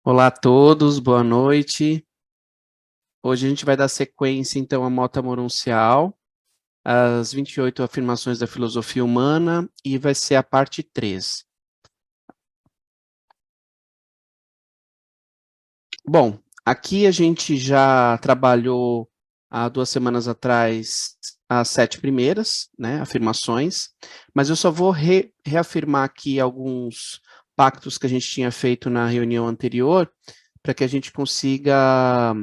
Olá a todos, boa noite. Hoje a gente vai dar sequência, então, à Mota Moruncial, as 28 afirmações da filosofia humana, e vai ser a parte 3. Bom, aqui a gente já trabalhou há 2 semanas atrás as 7 primeiras, né, afirmações, mas eu só vou reafirmar aqui alguns pactos que a gente tinha feito na reunião anterior, para que a gente consiga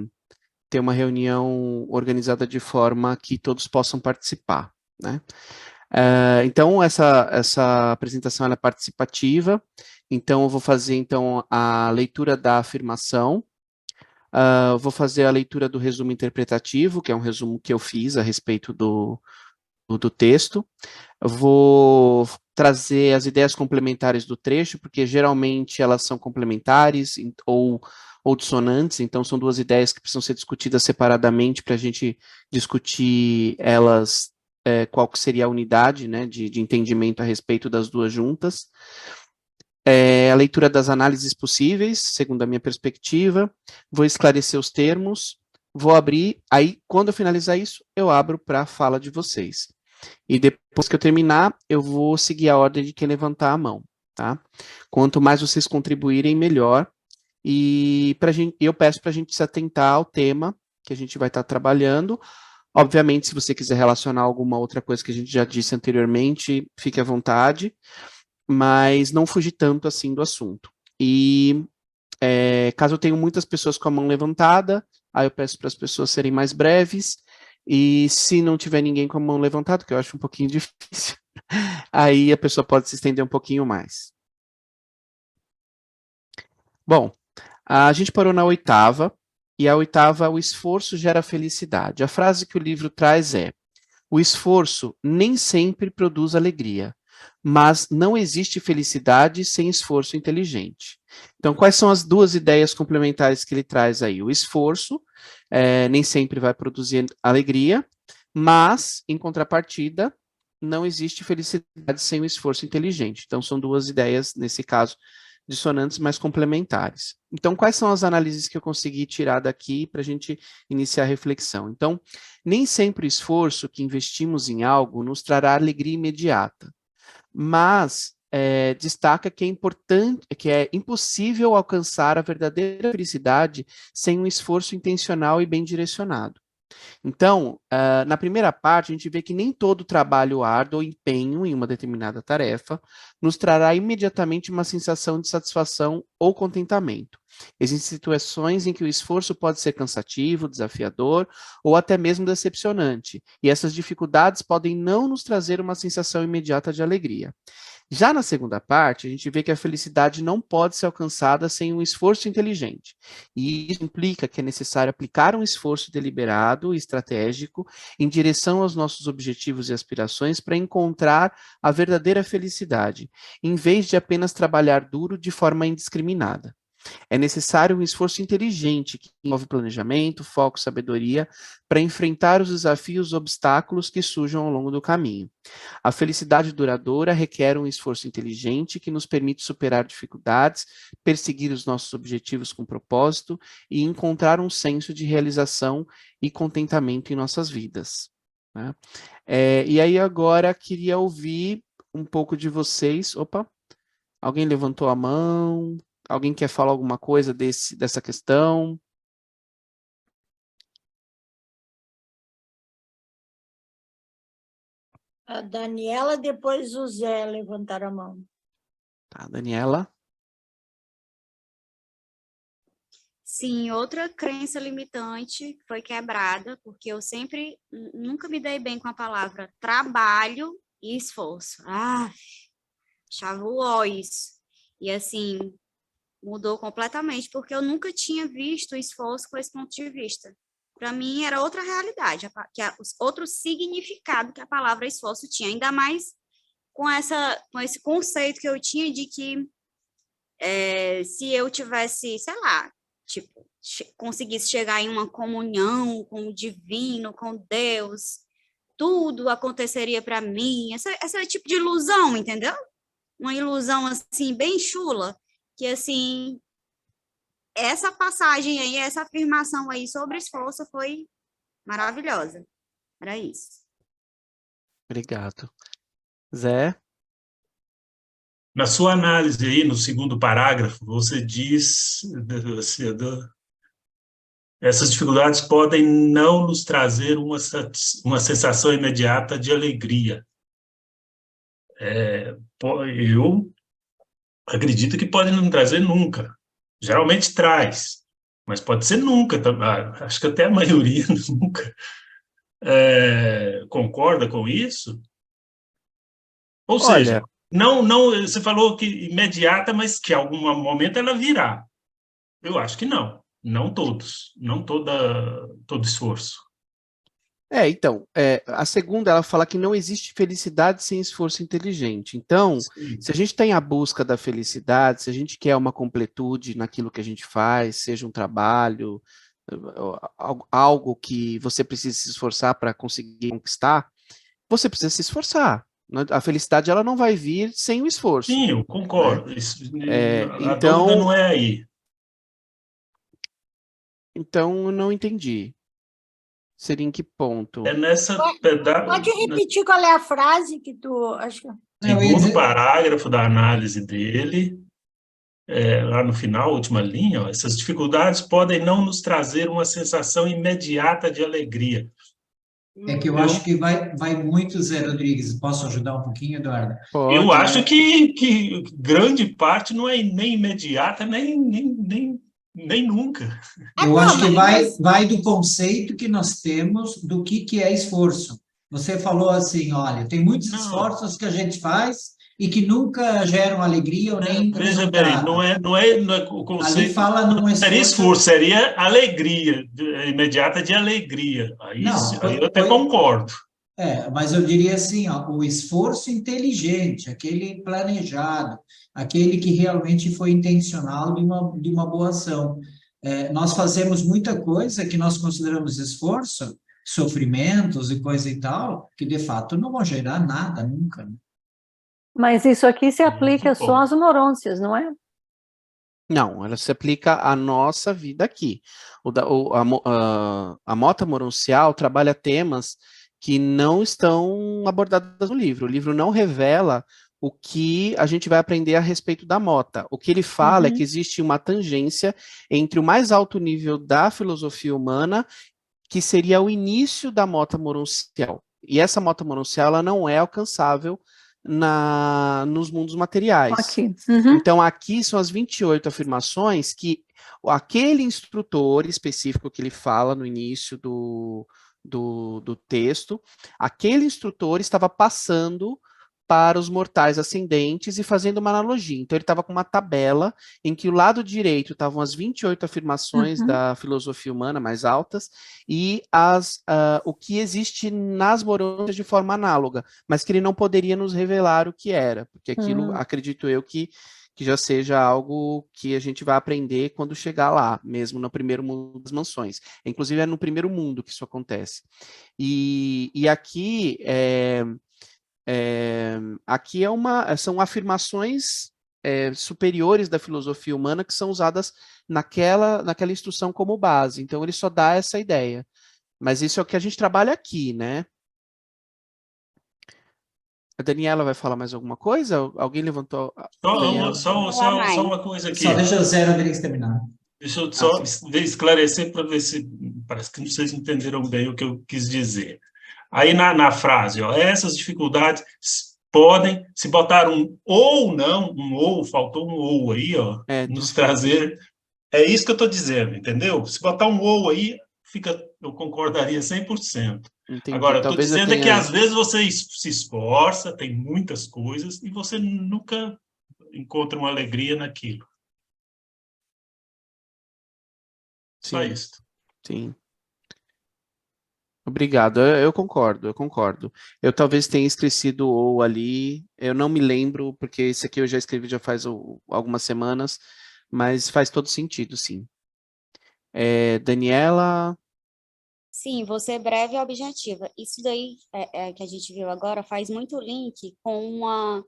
ter uma reunião organizada de forma que todos possam participar, né? Então, essa apresentação ela é participativa, então eu vou fazer então a leitura da afirmação, vou fazer a leitura do resumo interpretativo, que é um resumo que eu fiz a respeito do texto, eu vou trazer as ideias complementares do trecho, porque geralmente elas são complementares ou dissonantes, então são duas ideias que precisam ser discutidas separadamente para a gente discutir elas, qual que seria a unidade, né, de entendimento a respeito das duas juntas. A leitura das análises possíveis, segundo a minha perspectiva, vou esclarecer os termos, vou abrir, aí quando eu finalizar isso, eu abro para a fala de vocês. E depois que eu terminar, eu vou seguir a ordem de quem levantar a mão, tá? Quanto mais vocês contribuírem, melhor. E eu peço para a gente se atentar ao tema que a gente vai estar trabalhando. Obviamente, se você quiser relacionar alguma outra coisa que a gente já disse anteriormente, fique à vontade, mas não fugir tanto assim do assunto. E caso eu tenha muitas pessoas com a mão levantada, aí eu peço para as pessoas serem mais breves, e se não tiver ninguém com a mão levantada, que eu acho um pouquinho difícil, aí a pessoa pode se estender um pouquinho mais. Bom, a gente parou na oitava, e a oitava, o esforço gera felicidade. A frase que o livro traz é: o esforço nem sempre produz alegria, mas não existe felicidade sem esforço inteligente. Então, quais são as duas ideias complementares que ele traz aí? O esforço nem sempre vai produzir alegria, mas, em contrapartida, não existe felicidade sem o esforço inteligente. Então, são duas ideias, nesse caso, dissonantes, mas complementares. Então, quais são as análises que eu consegui tirar daqui para a gente iniciar a reflexão? Então, nem sempre o esforço que investimos em algo nos trará alegria imediata, mas destaca que é importante, que é impossível alcançar a verdadeira felicidade sem um esforço intencional e bem direcionado. Então, na primeira parte, a gente vê que nem todo trabalho árduo ou empenho em uma determinada tarefa nos trará imediatamente uma sensação de satisfação ou contentamento. Existem situações em que o esforço pode ser cansativo, desafiador ou até mesmo decepcionante, e essas dificuldades podem não nos trazer uma sensação imediata de alegria. Já na segunda parte, a gente vê que a felicidade não pode ser alcançada sem um esforço inteligente. E isso implica que é necessário aplicar um esforço deliberado e estratégico em direção aos nossos objetivos e aspirações para encontrar a verdadeira felicidade, em vez de apenas trabalhar duro de forma indiscriminada. É necessário um esforço inteligente que envolve planejamento, foco, sabedoria para enfrentar os desafios e obstáculos que surjam ao longo do caminho. A felicidade duradoura requer um esforço inteligente que nos permite superar dificuldades, perseguir os nossos objetivos com propósito e encontrar um senso de realização e contentamento em nossas vidas, né? E aí agora queria ouvir um pouco de vocês. Opa, alguém levantou a mão? Alguém quer falar alguma coisa dessa questão? A Daniela, depois o Zé levantaram a mão. Tá, Daniela? Sim, outra crença limitante foi quebrada, porque eu sempre, nunca me dei bem com a palavra trabalho e esforço. Achava o ó isso. E assim, mudou completamente, porque eu nunca tinha visto o esforço com esse ponto de vista. Para mim, era outra realidade, outro significado que a palavra esforço tinha, ainda mais com esse conceito que eu tinha de que se eu tivesse, sei lá, tipo, conseguisse chegar em uma comunhão com o divino, com Deus, tudo aconteceria para mim. Esse tipo de ilusão, entendeu? Uma ilusão assim bem chula, que assim essa passagem aí, essa afirmação aí sobre esforço foi maravilhosa. Era isso. Obrigado. Zé? Na sua análise aí, no segundo parágrafo, você diz assim, essas dificuldades podem não nos trazer uma sensação imediata de alegria. Eu acredito que pode não trazer nunca. Geralmente traz, mas pode ser nunca. Acho que até a maioria nunca. Concorda com isso? Ou seja, Olha, não, você falou que imediata, mas que em algum momento ela virá. Eu acho que não. Não todos. Não todo esforço. então, a segunda, ela fala que não existe felicidade sem esforço inteligente. Então, Sim. se a gente tem a busca da felicidade, se a gente quer uma completude naquilo que a gente faz, seja um trabalho, algo que você precisa se esforçar para conseguir conquistar, você precisa se esforçar. A felicidade, ela não vai vir sem o esforço, Sim, eu né? concordo. A dúvida Então, não é aí. eu não entendi. Seria em que ponto? É nessa Pode repetir qual é a frase que tu acho que... Eu ia segundo dizer, parágrafo da análise dele, lá no final, última linha, ó, essas dificuldades podem não nos trazer uma sensação imediata de alegria. é que eu acho que vai muito, Zé Rodrigues. Posso ajudar um pouquinho, Eduardo? Eu Pode. acho que grande parte não é nem imediata, nem nunca. Eu não, acho que mas vai do conceito que nós temos do que é esforço. Você falou assim, olha, tem muitos Não, esforços que a gente faz e que nunca geram alegria ou nem veja bem, resultado. não é o Ali conceito. fala num Não seria esforço... esforço, seria alegria, imediata de alegria. Não, Aí eu até concordo. mas eu diria assim, ó, o esforço inteligente, aquele planejado, aquele que realmente foi intencional de uma boa ação. Nós fazemos muita coisa que nós consideramos esforço, sofrimentos e coisa e tal, que de fato não vão gerar nada nunca, né? Mas isso aqui se aplica só Bom, às monôncias, não é? Não, ela se aplica à nossa vida aqui. A Mota Moroncial trabalha temas que não estão abordados no livro. O livro não revela o que a gente vai aprender a respeito da Mota. O que ele fala é que existe uma tangência entre o mais alto nível da filosofia humana, que seria o início da Mota Moroncial. E essa Mota Moroncial, ela não é alcançável nos mundos materiais. Aqui. Então, aqui são as 28 afirmações que aquele instrutor específico que ele fala no início do texto, aquele instrutor estava passando para os mortais ascendentes e fazendo uma analogia. Então, ele estava com uma tabela em que o lado direito estavam as 28 afirmações da filosofia humana mais altas e o que existe nas morôncias de forma análoga, mas que ele não poderia nos revelar o que era, porque aquilo, acredito eu, que já seja algo que a gente vai aprender quando chegar lá, mesmo no primeiro mundo das mansões. Inclusive, é no primeiro mundo que isso acontece. E aqui aqui são afirmações superiores da filosofia humana que são usadas naquela instrução como base. Então, ele só dá essa ideia. Mas isso é o que a gente trabalha aqui, né? A Daniela vai falar mais alguma coisa? Alguém levantou? Daniela? Só uma coisa aqui. Só deixa o Zé Rodrigues terminar. Deixa eu só esclarecer para ver se parece que vocês entenderam bem o que eu quis dizer. Aí na frase, ó, essas dificuldades podem, se botar um ou não, faltou um ou aí, ó, nos trazer. É isso que eu estou dizendo, entendeu? Se botar um ou aí, eu concordaria 100%. Entendi. Agora, eu estou Talvez dizendo que às vezes você se esforça, tem muitas coisas, e você nunca encontra uma alegria naquilo. Só isso. Sim. Obrigado, eu concordo. Eu talvez tenha esquecido o ou ali, eu não me lembro, porque esse aqui eu já escrevi já faz algumas semanas, mas faz todo sentido, sim. Daniela? Sim, você é breve e objetiva. Isso daí que a gente viu agora faz muito link com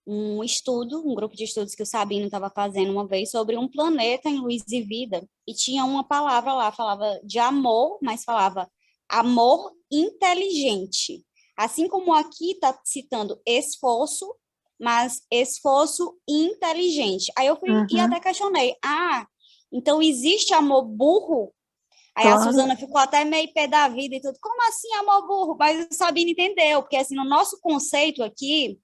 um estudo, um grupo de estudos que o Sabino estava fazendo uma vez sobre um planeta em luz e vida, e tinha uma palavra lá, falava de amor, mas falava amor inteligente. Assim como aqui está citando esforço, mas esforço inteligente. Aí eu fui e até questionei, então existe amor burro? Aí a Claro. Suzana ficou até meio pé da vida e tudo. Como assim amor burro? Mas o Sabino entendeu, porque assim, no nosso conceito aqui,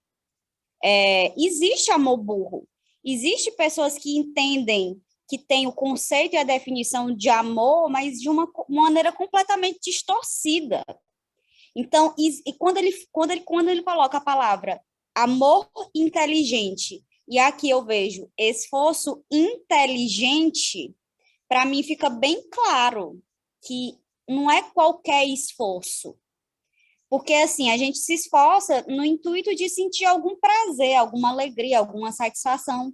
existe amor burro. Existe pessoas que entendem que tem o conceito e a definição de amor, mas de uma maneira completamente distorcida. Então, e quando ele coloca a palavra amor inteligente, e aqui eu vejo esforço inteligente, para mim fica bem claro que não é qualquer esforço. Porque, assim, a gente se esforça no intuito de sentir algum prazer, alguma alegria, alguma satisfação.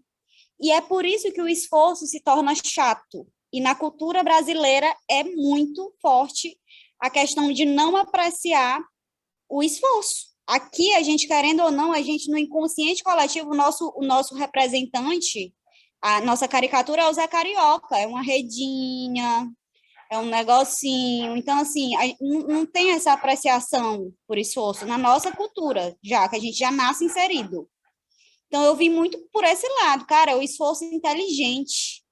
E é por isso que o esforço se torna chato. E na cultura brasileira é muito forte a questão de não apreciar o esforço. Aqui, a gente, querendo ou não, a gente, no inconsciente coletivo, o nosso representante, a nossa caricatura é o Zé Carioca, é uma redinha, é um negocinho. Então, assim, não tem essa apreciação por esforço na nossa cultura, já que a gente já nasce inserido. Então, eu vi muito por esse lado, cara, o esforço inteligente.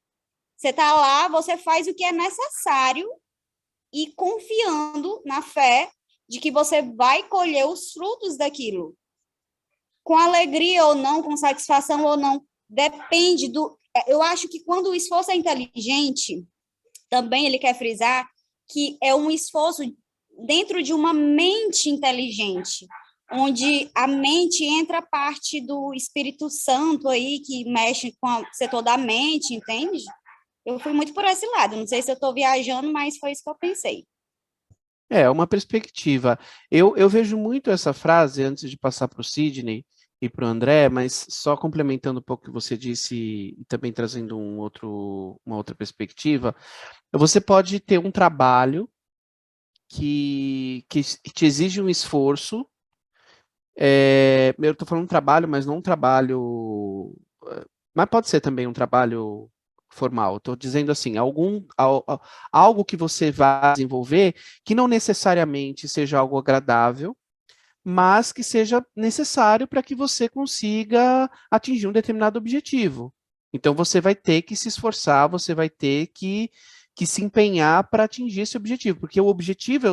Você tá lá, você faz o que é necessário e confiando na fé de que você vai colher os frutos daquilo. Com alegria ou não, com satisfação ou não, depende do... Eu acho que quando o esforço é inteligente, também ele quer frisar que é um esforço dentro de uma mente inteligente, onde a mente entra a parte do Espírito Santo aí, que mexe com o setor da mente, entende? Eu fui muito por esse lado, não sei se eu estou viajando, mas foi isso que eu pensei. É uma perspectiva. Eu vejo muito essa frase, antes de passar para o Sidney e para o André, mas só complementando um pouco o que você disse e também trazendo uma outra perspectiva, você pode ter um trabalho que te exige um esforço. Eu estou falando trabalho, mas não um trabalho. Mas pode ser também um trabalho formal. Estou dizendo assim, algo que você vai desenvolver que não necessariamente seja algo agradável, mas que seja necessário para que você consiga atingir um determinado objetivo. Então você vai ter que se esforçar, você vai ter que se empenhar para atingir esse objetivo, porque o objetivo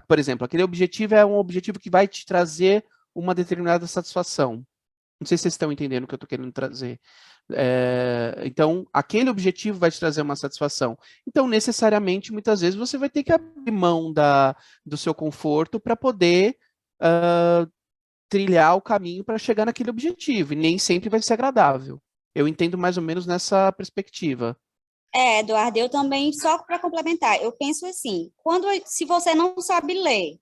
por exemplo, aquele objetivo é um objetivo que vai te trazer uma determinada satisfação. Não sei se vocês estão entendendo o que eu estou querendo trazer. Então, aquele objetivo vai te trazer uma satisfação. Então, necessariamente, muitas vezes, você vai ter que abrir mão do seu conforto para poder trilhar o caminho para chegar naquele objetivo. E nem sempre vai ser agradável. Eu entendo mais ou menos nessa perspectiva. Eduardo, eu também, só para complementar, eu penso assim, se você não sabe ler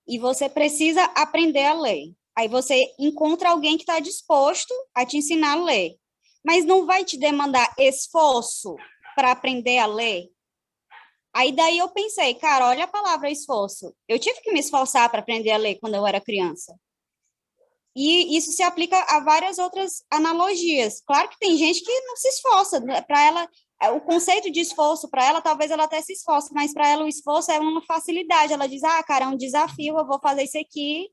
e você precisa aprender a ler, aí você encontra alguém que está disposto a te ensinar a ler, mas não vai te demandar esforço para aprender a ler. Aí daí eu pensei, cara, olha a palavra esforço. Eu tive que me esforçar para aprender a ler quando eu era criança. E isso se aplica a várias outras analogias. Claro que tem gente que não se esforça, para ela, o conceito de esforço para ela, talvez ela até se esforce, mas para ela o esforço é uma facilidade. Ela diz, cara, é um desafio, eu vou fazer isso aqui,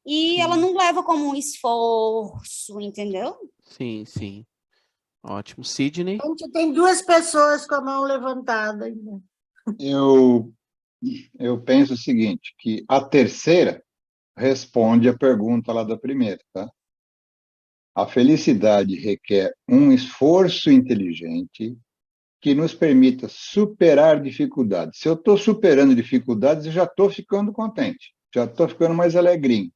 e ela não leva como um esforço, entendeu? Sim, sim. Ótimo. Sidney? A gente tem duas pessoas com a mão levantada ainda. Eu penso o seguinte, que a terceira responde a pergunta lá da primeira, tá? A felicidade requer um esforço inteligente que nos permita superar dificuldades. Se eu estou superando dificuldades, eu já estou ficando contente, já estou ficando mais alegrinho.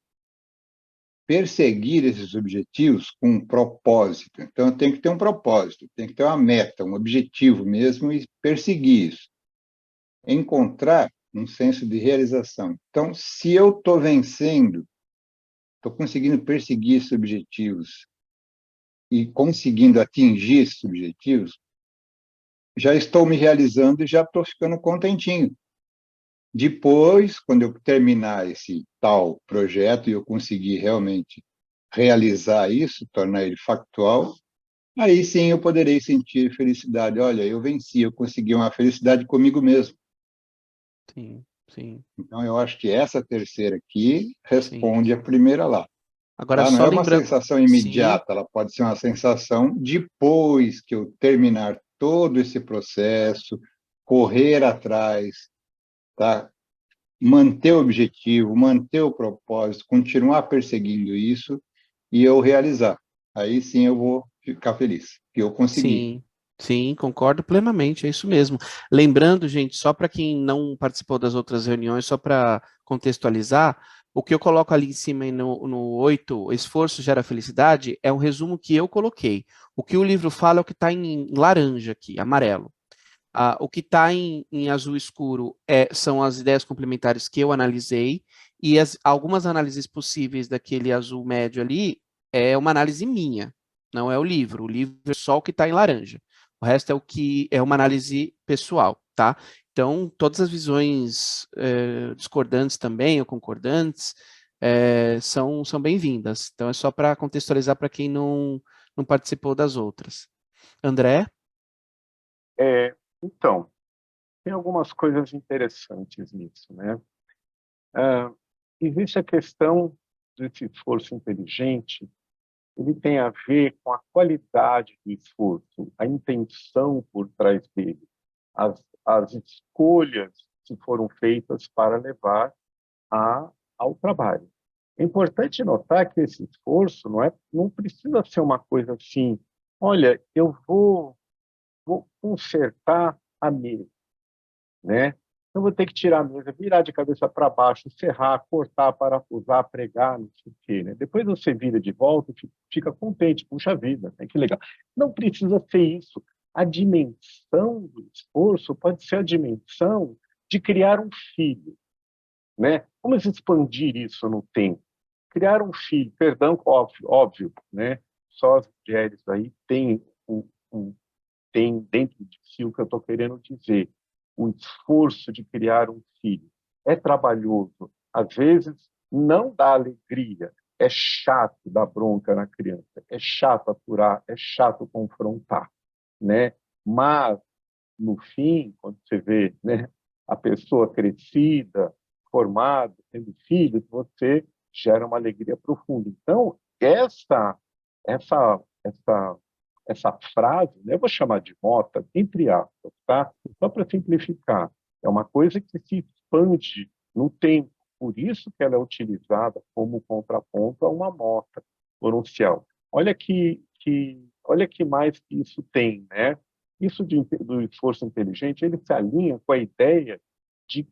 Perseguir esses objetivos com um propósito. Então, eu tenho que ter um propósito, tem que ter uma meta, um objetivo mesmo e perseguir isso. Encontrar um senso de realização. Então, se eu estou vencendo, estou conseguindo perseguir esses objetivos e conseguindo atingir esses objetivos, já estou me realizando e já estou ficando contentinho. Depois, quando eu terminar esse tal projeto e eu conseguir realmente realizar isso, tornar ele factual, aí sim eu poderei sentir felicidade. Olha, eu venci, eu consegui uma felicidade comigo mesmo. Sim, sim, Então, eu acho que essa terceira aqui sim. responde a primeira lá. Agora, Tá? Não só é uma lembrando. sensação Sim, imediata, ela pode ser uma sensação depois que eu terminar todo esse processo, correr atrás, tá? Manter o objetivo, manter o propósito, continuar perseguindo isso e eu realizar. Aí sim eu vou ficar feliz, que eu consegui. sim, sim, concordo plenamente, é isso mesmo. Lembrando, gente, só para quem não participou das outras reuniões, só para contextualizar, o que eu coloco ali em cima e no 8, esforço gera felicidade, é um resumo que eu coloquei. O que o livro fala é o que está em laranja aqui, amarelo. O que está em azul escuro são as ideias complementares que eu analisei, e algumas análises possíveis daquele azul médio ali é uma análise minha, não é o livro. O livro é só o que está em laranja. O resto é o que é uma análise pessoal, tá? Então, todas as visões discordantes também, ou concordantes, são bem-vindas. Então, é só para contextualizar para quem não participou das outras. André? Então, tem algumas coisas interessantes nisso, né? Existe a questão desse esforço inteligente, ele tem a ver com a qualidade do esforço, a intenção por trás dele, as escolhas que foram feitas para levar ao trabalho. É importante notar que esse esforço não precisa ser uma coisa assim, olha, eu vou consertar a mesa, né? Eu vou ter que tirar a mesa, virar de cabeça para baixo, serrar, cortar, parafusar, pregar, não sei o quê, né? Depois você vira de volta e fica contente, puxa vida, né? Que legal. Não precisa ser isso. A dimensão do esforço pode ser a dimensão de criar um filho, né? Vamos expandir isso no tempo. Criar um filho, perdão, óbvio, né? Só as mulheres aí têm dentro de si o que eu estou querendo dizer. O esforço de criar um filho é trabalhoso, às vezes não dá alegria, é chato dar bronca na criança, é chato aturar, é chato confrontar, né? Mas, no fim, quando você vê, né, a pessoa crescida, formada, tendo filhos, você gera uma alegria profunda. Então, essa frase, né, eu vou chamar de mota, entre aspas, tá? Só para simplificar, é uma coisa que se expande no tempo, por isso que ela é utilizada como contraponto a uma mota pronuncial. Olha olha que mais que isso tem, né? Isso do esforço inteligente, ele se alinha com a ideia de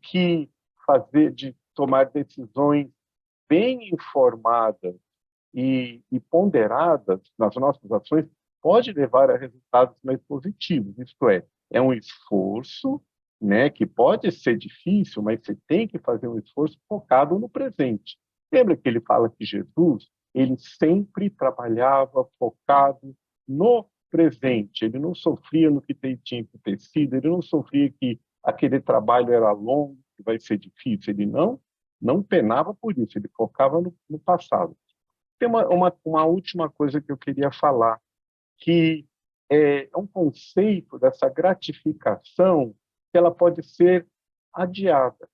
tomar decisões bem informadas e ponderadas nas nossas ações pode levar a resultados mais positivos. Isto é um esforço, né, que pode ser difícil, mas você tem que fazer um esforço focado no presente. Lembra que ele fala que Jesus, ele sempre trabalhava focado no presente, ele não sofria no que tinha que ter sido, ele não sofria que aquele trabalho era longo, que vai ser difícil, ele não penava por isso, ele focava no passado. Tem uma última coisa que eu queria falar, que é um conceito dessa gratificação que ela pode ser adiada,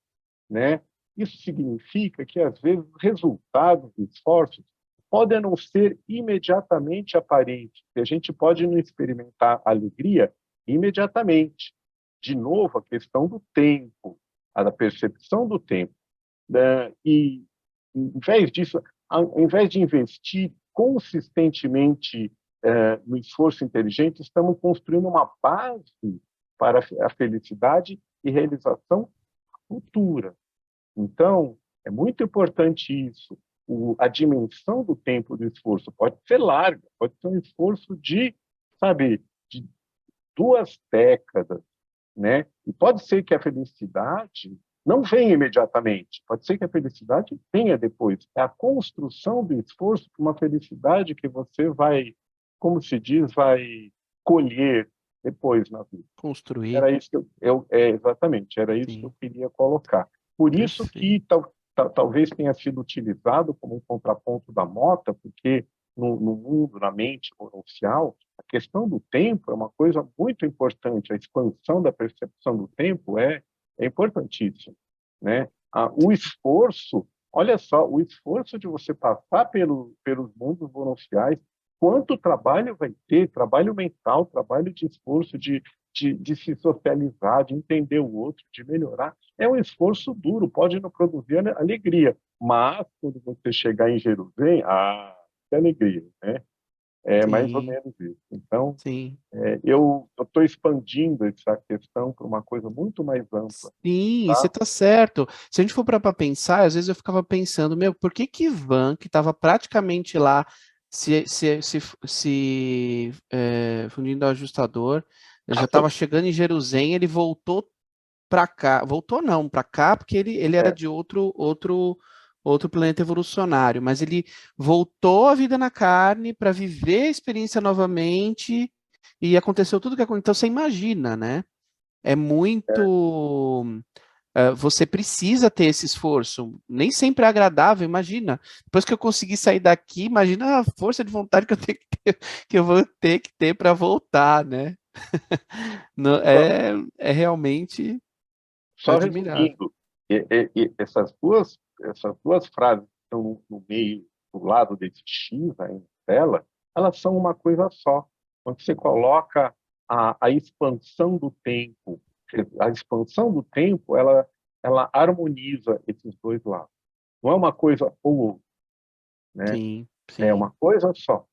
né? Isso significa que, às vezes, os resultados dos esforços podem não ser imediatamente aparentes, e a gente pode não experimentar alegria imediatamente. De novo, a questão do tempo, a da percepção do tempo, né? E, em vez disso, ao invés de investir consistentemente no esforço inteligente, estamos construindo uma base para a felicidade e realização futura. Então, é muito importante isso. A dimensão do tempo do esforço pode ser larga, pode ser um esforço de 2 décadas, né? E pode ser que a felicidade não venha imediatamente, pode ser que a felicidade venha depois. É a construção do esforço para uma felicidade que você vai, como se diz, vai colher depois na vida. Construir. Era isso que exatamente, era isso que eu queria colocar. Por isso que talvez tenha sido utilizado como um contraponto da Mota, porque no mundo, na mente mononcial, a questão do tempo é uma coisa muito importante, a expansão da percepção do tempo é importantíssima, né? O esforço, olha só, o esforço de você passar pelos mundos mononciais, quanto trabalho vai ter, trabalho mental, trabalho de esforço, de se socializar, de entender o outro, de melhorar. É um esforço duro, pode não produzir alegria, mas quando você chegar em Jerusalém, que alegria, né? É mais ou Sim, menos isso. Então, sim. eu estou expandindo essa questão para uma coisa muito mais ampla, Sim, você tá? tá certo. Se a gente for para pensar, às vezes eu ficava pensando, meu, por que que Ivan, que estava praticamente lá fundindo o ajustador, ele já estava chegando em Jerusalém, ele voltou para cá, voltou não, para cá, porque ele era É, de outro planeta evolucionário, mas ele voltou à vida na carne para viver a experiência novamente e aconteceu tudo que aconteceu. Então você imagina, né? É muito. Você precisa ter esse esforço. Nem sempre é agradável, imagina. Depois que eu conseguir sair daqui, imagina a força de vontade que eu tenho que ter, que eu vou ter que ter para voltar, né? só, É realmente só admirável. resumindo, essas duas frases que estão no meio, do lado desse X aí na tela, elas são uma coisa só. Quando você coloca a expansão do tempo, a expansão do tempo, ela harmoniza esses dois lados. Não é uma coisa ou outra, né? Sim, É sim, uma coisa só.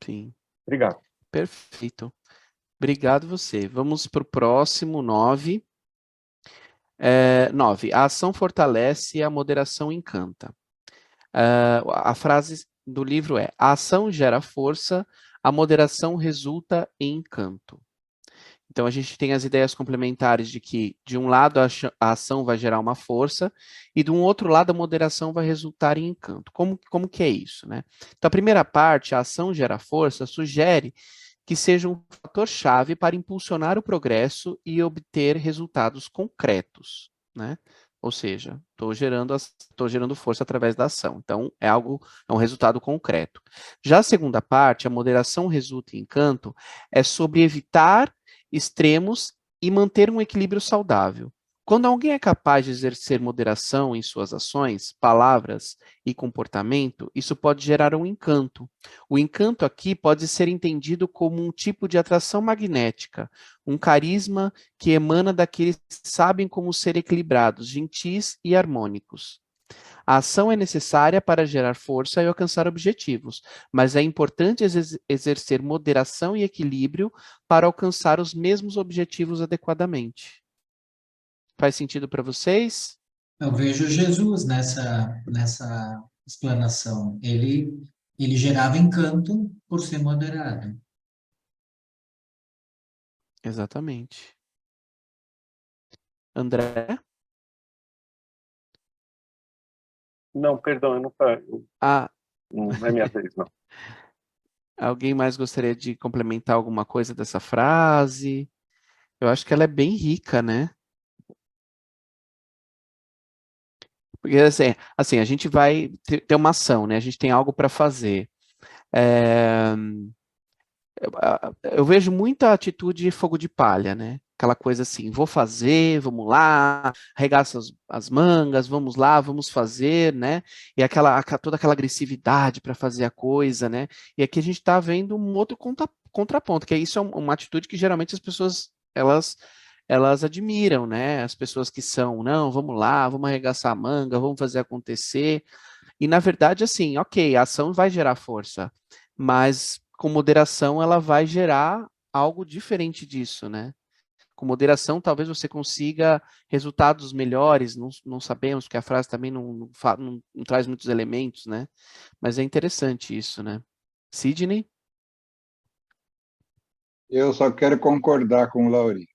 sim. Obrigado. Perfeito. Obrigado você. Vamos para o próximo, 9. 9. A ação fortalece e a moderação encanta. A frase do livro é: a ação gera força, a moderação resulta em encanto. Então, a gente tem as ideias complementares de que, de um lado, a ação vai gerar uma força, e de um outro lado, a moderação vai resultar em encanto. Como que é isso, né? Então, a primeira parte, a ação gera força, sugere que seja um fator-chave para impulsionar o progresso e obter resultados concretos, né? Ou seja, estou gerando força através da ação. Então, é um resultado concreto. Já a segunda parte, a moderação resulta em encanto, é sobre evitar extremos e manter um equilíbrio saudável. Quando alguém é capaz de exercer moderação em suas ações, palavras e comportamento, isso pode gerar um encanto. O encanto aqui pode ser entendido como um tipo de atração magnética, um carisma que emana daqueles que sabem como ser equilibrados, gentis e harmônicos. A ação é necessária para gerar força e alcançar objetivos, mas é importante exercer moderação e equilíbrio para alcançar os mesmos objetivos adequadamente. Faz sentido para vocês? Eu vejo Jesus nessa explanação. Ele gerava encanto por ser moderado. Exatamente. André? Não, perdão, Ah, não é minha vez, não. alguém mais gostaria de complementar alguma coisa dessa frase? Eu acho que ela é bem rica, né? Porque assim, a gente vai ter uma ação, né? A gente tem algo para fazer. É, eu vejo muita atitude de fogo de palha, né? Aquela coisa assim, vou fazer, vamos lá, arregaça as mangas, vamos lá, vamos fazer, né? E toda aquela agressividade para fazer a coisa, né? E aqui a gente está vendo um outro contraponto, que é isso é uma atitude que geralmente as pessoas elas admiram, né? As pessoas que são, não, vamos lá, vamos arregaçar a manga, vamos fazer acontecer. E na verdade, assim, ok, a ação vai gerar força, mas com moderação ela vai gerar algo diferente disso, né? Com moderação, talvez você consiga resultados melhores, não sabemos, porque a frase também não traz muitos elementos, né? Mas é interessante isso, né? Sidney? Eu só quero concordar com o Lauri.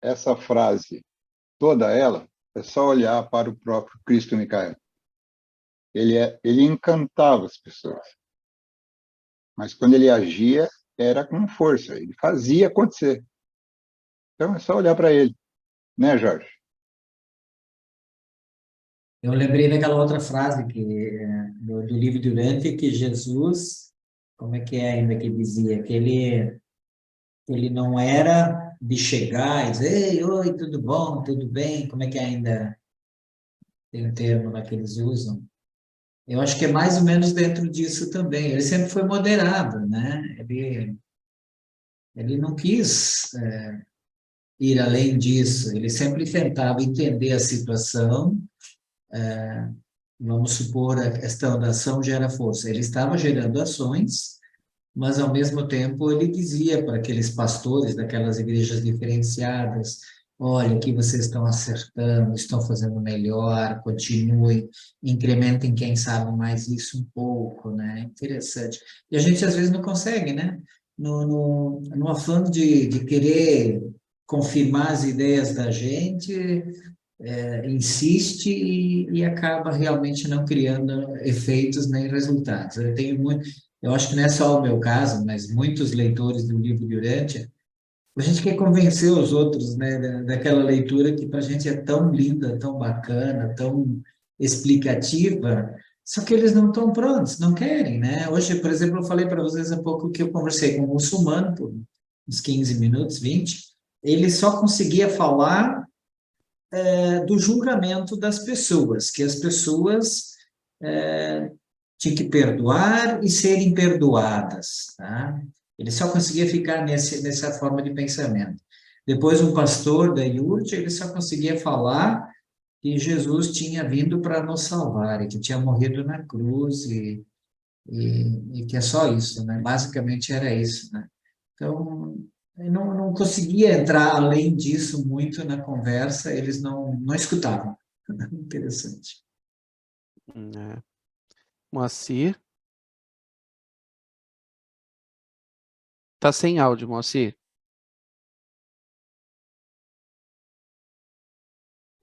Essa frase, toda ela, é só olhar para o próprio Cristo Micael. Ele encantava as pessoas, mas quando ele agia, era com força, ele fazia acontecer. Então é só olhar para ele, né, Jorge? Eu lembrei daquela outra frase do livro Durante, que Jesus, como é que é ainda que dizia? Que ele não era de chegar e dizer, ei, oi, tudo bom, tudo bem? Como é que ainda tem um termo lá que eles usam? Eu acho que é mais ou menos dentro disso também. Ele sempre foi moderado, né? Ele não quis ir além disso. Ele sempre tentava entender a situação. Vamos supor, a questão da ação gera força. Ele estava gerando ações, mas ao mesmo tempo ele dizia para aqueles pastores daquelas igrejas diferenciadas: olha, aqui vocês estão acertando, estão fazendo melhor, continuem, incrementem, quem sabe, mais isso um pouco, né? Interessante. E a gente às vezes não consegue, né? No afã de querer confirmar as ideias da gente, insiste e acaba realmente não criando efeitos nem resultados. Eu acho que não é só o meu caso, mas muitos leitores do livro de Urântia, a gente quer convencer os outros, né, daquela leitura que para a gente é tão linda, tão bacana, tão explicativa, só que eles não estão prontos, não querem, né? Hoje, por exemplo, eu falei para vocês há pouco que eu conversei com um muçulmano por uns 15 minutos, 20, ele só conseguia falar do julgamento das pessoas, que as pessoas tinham que perdoar e serem perdoadas, tá? Ele só conseguia ficar nessa forma de pensamento. Depois, um pastor da IURT, ele só conseguia falar que Jesus tinha vindo para nos salvar, e que tinha morrido na cruz, e que é só isso, né? Basicamente era isso, né? Então, eu não conseguia entrar além disso muito na conversa, eles não escutavam. Interessante. É. Moacir? Tá sem áudio, Moacir.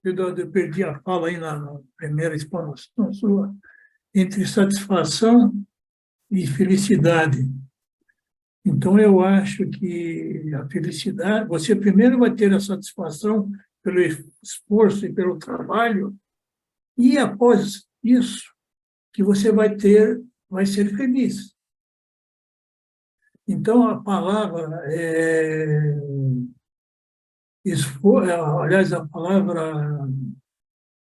Eu perdi a fala aí na primeira explanação sua, entre satisfação e felicidade. Então, eu acho que a felicidade, você primeiro vai ter a satisfação pelo esforço e pelo trabalho, e após isso, que você vai ser feliz. Então, a palavra, aliás, a palavra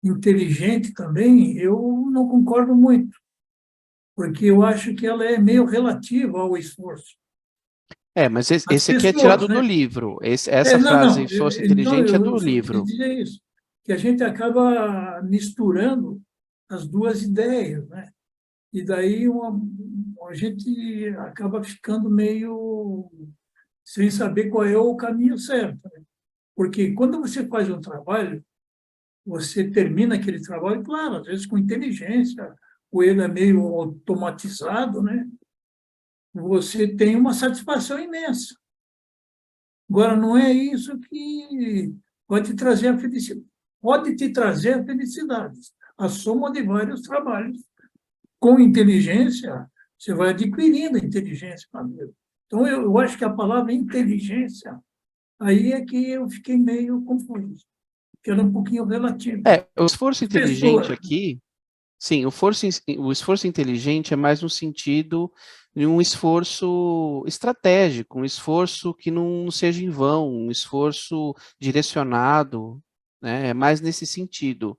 inteligente também, eu não concordo muito, porque eu acho que ela é meio relativa ao esforço. Mas esse As aqui é pessoas, tirado do né? livro. Essa frase, esforço inteligente, é do eu livro. quis dizer isso, que a gente acaba misturando as duas ideias, né? E daí a gente acaba ficando meio sem saber qual é o caminho certo, né? Porque quando você faz um trabalho, você termina aquele trabalho, claro, às vezes com inteligência, ou ele é meio automatizado, né? Você tem uma satisfação imensa. Agora, não é isso que vai te trazer a felicidade. Pode te trazer a felicidade, a soma de vários trabalhos. Com inteligência, você vai adquirindo inteligência na vida. Então, eu acho que a palavra inteligência, aí é que eu fiquei meio confuso, que era um pouquinho relativo. O esforço inteligente aqui, sim, o esforço inteligente é mais no sentido de um esforço estratégico, um esforço que não seja em vão, um esforço direcionado, né? É mais nesse sentido.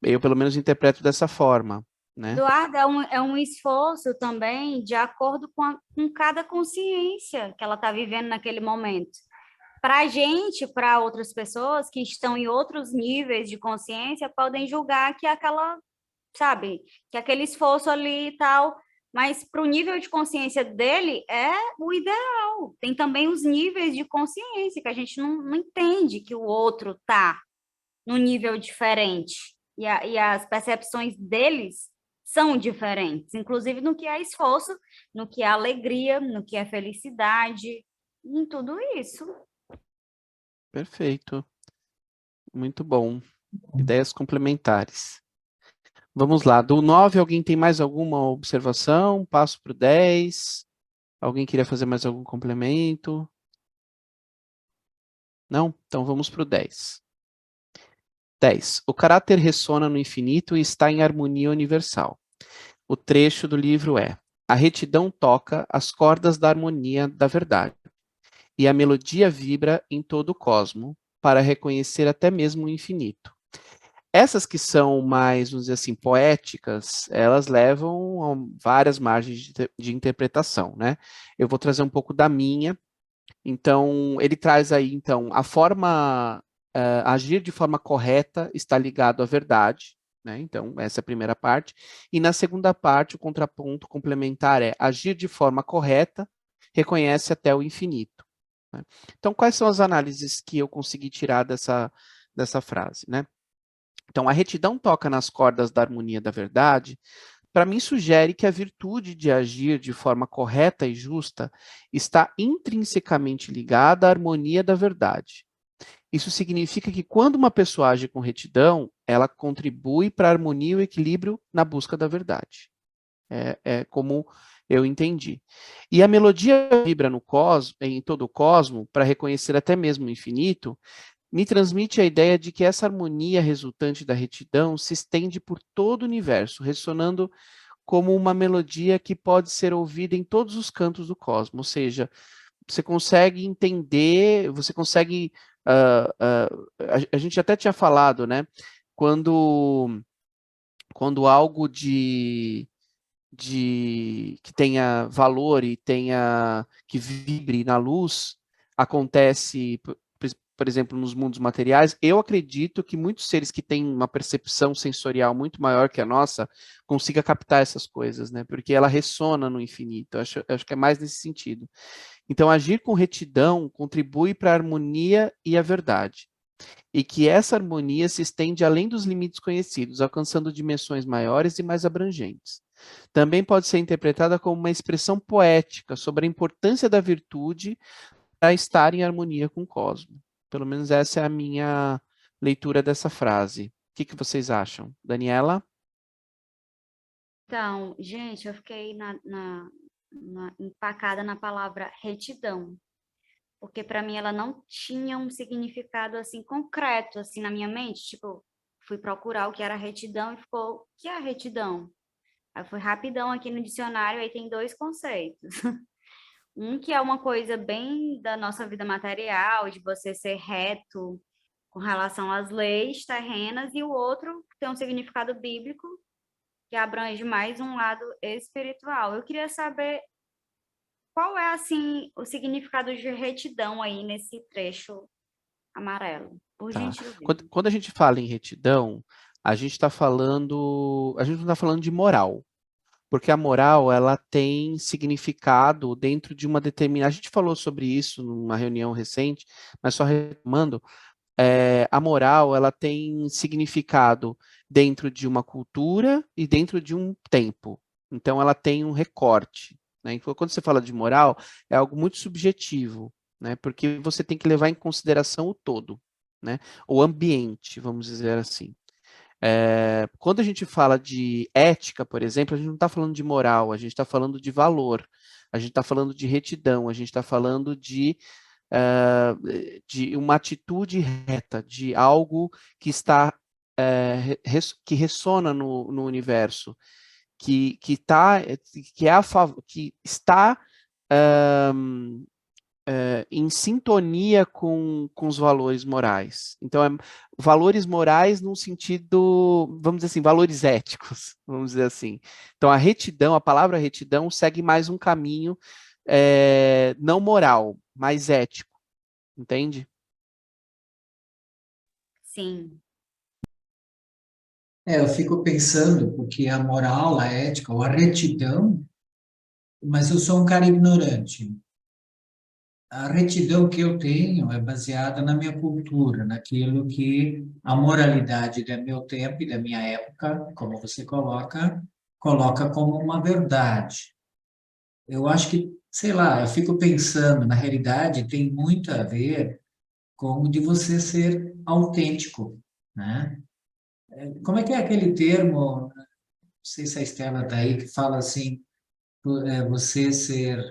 Eu, pelo menos, interpreto dessa forma, né? Eduardo, é um esforço também de acordo com cada consciência que ela está vivendo naquele momento. Para a gente, para outras pessoas que estão em outros níveis de consciência, podem julgar que sabe, que aquele esforço ali e tal, mas para o nível de consciência dele é o ideal. Tem também os níveis de consciência que a gente não entende que o outro está num nível diferente. E as percepções deles são diferentes, inclusive no que é esforço, no que é alegria, no que é felicidade, em tudo isso. Perfeito. Muito bom. Ideias complementares. Vamos lá. Do 9, alguém tem mais alguma observação? Passo para o 10. Alguém queria fazer mais algum complemento? Não? Então vamos para o 10. 10. O caráter ressona no infinito e está em harmonia universal. O trecho do livro é: a retidão toca as cordas da harmonia da verdade, e a melodia vibra em todo o cosmo, para reconhecer até mesmo o infinito. Essas que são mais, vamos dizer assim, poéticas, elas levam a várias margens de interpretação, né? Eu vou trazer um pouco da minha. Então, ele traz aí, então, a forma, agir de forma correta está ligado à verdade, né? Então, essa é a primeira parte. E na segunda parte, o contraponto complementar é agir de forma correta, reconhece até o infinito. Né? Então, quais são as análises que eu consegui tirar dessa frase, né? Então, a retidão toca nas cordas da harmonia da verdade, para mim sugere que a virtude de agir de forma correta e justa está intrinsecamente ligada à harmonia da verdade. Isso significa que quando uma pessoa age com retidão, ela contribui para a harmonia e o equilíbrio na busca da verdade. É como eu entendi. E a melodia vibra no cosmo, em todo o cosmo, para reconhecer até mesmo o infinito, me transmite a ideia de que essa harmonia resultante da retidão se estende por todo o universo, ressonando como uma melodia que pode ser ouvida em todos os cantos do cosmos. Ou seja, você consegue entender, você consegue. A gente até tinha falado, né? Quando algo que tenha valor e que vibre na luz acontece, por exemplo, nos mundos materiais, eu acredito que muitos seres que têm uma percepção sensorial muito maior que a nossa consiga captar essas coisas, né? Porque ela ressona no infinito. Acho que é mais nesse sentido. Então, agir com retidão contribui para a harmonia e a verdade. E que essa harmonia se estende além dos limites conhecidos, alcançando dimensões maiores e mais abrangentes. Também pode ser interpretada como uma expressão poética sobre a importância da virtude para estar em harmonia com o cosmos. Pelo menos essa é a minha leitura dessa frase. O que vocês acham? Daniela? Então, gente, eu fiquei empacada na palavra retidão, porque para mim ela não tinha um significado assim concreto assim na minha mente. Tipo, fui procurar o que era retidão e ficou, o que é retidão? Aí fui rapidão aqui no dicionário, aí tem dois conceitos. Um que é uma coisa bem da nossa vida material, de você ser reto com relação às leis terrenas, e o outro tem um significado bíblico que abrange mais um lado espiritual. Eu queria saber qual é, assim, o significado de retidão aí nesse trecho amarelo, por Tá. gentileza. Quando a gente fala em retidão, a gente está falando, a gente não está falando de moral, porque a moral ela tem significado dentro de uma determinada. A gente falou sobre isso numa reunião recente, mas só retomando, a moral ela tem significado dentro de uma cultura e dentro de um tempo. Então, ela tem um recorte. Né? Então, quando você fala de moral, é algo muito subjetivo, né? Porque você tem que levar em consideração o todo, né? O ambiente, vamos dizer assim. Quando a gente fala de ética, por exemplo, a gente não está falando de moral, a gente está falando de valor, a gente está falando de retidão, a gente está falando de uma atitude reta, de algo que está que ressona no universo, que está em sintonia com os valores morais. Então, valores morais num sentido, vamos dizer assim, valores éticos, vamos dizer assim. Então, a palavra retidão segue mais um caminho não moral, mas ético, entende? Sim. Eu fico pensando, porque a moral, a ética, ou a retidão, mas eu sou um cara ignorante. A retidão que eu tenho é baseada na minha cultura, naquilo que a moralidade do meu tempo e da minha época, como você coloca como uma verdade. Eu acho que, sei lá, eu fico pensando, na realidade, tem muito a ver com o de você ser autêntico, né? Como é que é aquele termo, não sei se a Estela está aí, que fala assim, você ser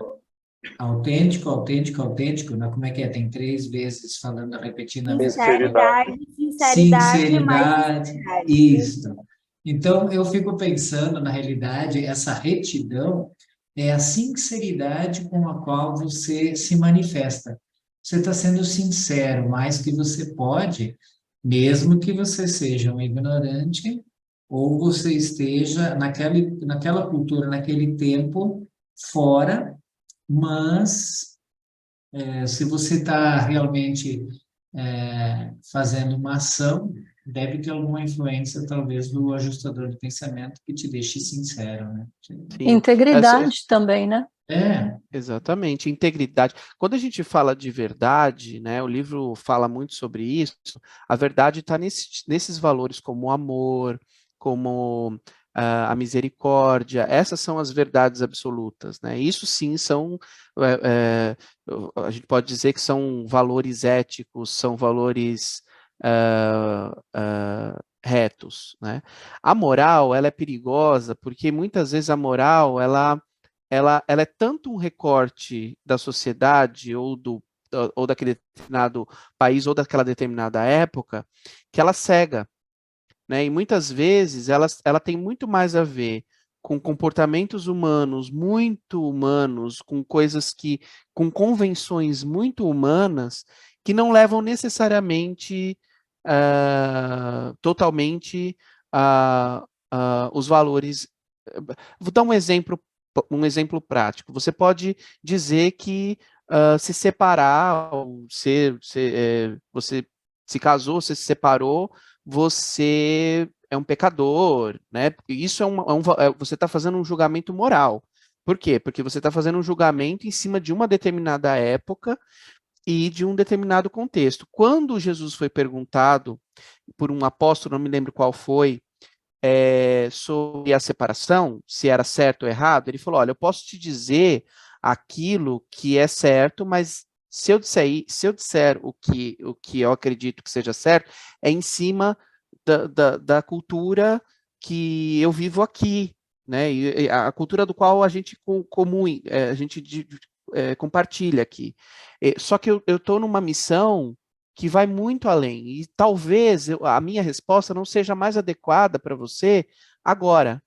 Autêntico, autêntico, autêntico, né? Como é que é? Tem 3 vezes falando, repetindo a mesma Sinceridade. coisa. Sinceridade, mais Sinceridade, sinceridade. isso. Então, eu fico pensando, na realidade, essa retidão é a sinceridade com a qual você se manifesta. Você está sendo sincero mais que você pode, mesmo que você seja um ignorante ou você esteja naquela cultura, naquele tempo, fora, mas se você está realmente fazendo uma ação, deve ter alguma influência, talvez, do ajustador de pensamento que te deixe sincero, né? Sim. Integridade também, né? Exatamente, integridade. Quando a gente fala de verdade, né, o livro fala muito sobre isso, a verdade está nesses valores como o amor, como a misericórdia, essas são as verdades absolutas, né? Isso sim são, a gente pode dizer que são valores éticos, são valores retos, né? A moral, ela é perigosa porque muitas vezes a moral, ela é tanto um recorte da sociedade ou daquele determinado país ou daquela determinada época que ela cega, né? E muitas vezes ela tem muito mais a ver com comportamentos humanos muito humanos, com coisas com convenções muito humanas que não levam necessariamente totalmente os valores. Vou dar um exemplo prático. Você pode dizer que se separar, você se casou, você se separou, você é um pecador, né? Isso você está fazendo um julgamento moral. Por quê? Porque você está fazendo um julgamento em cima de uma determinada época e de um determinado contexto. Quando Jesus foi perguntado por um apóstolo, não me lembro qual foi, sobre a separação, se era certo ou errado, ele falou: olha, eu posso te dizer aquilo que é certo, mas se eu disser o que eu acredito que seja certo, é em cima da cultura que eu vivo aqui, né? E a cultura do qual a gente a gente compartilha aqui. Só que eu estou numa missão que vai muito além. E talvez a minha resposta não seja mais adequada para você agora,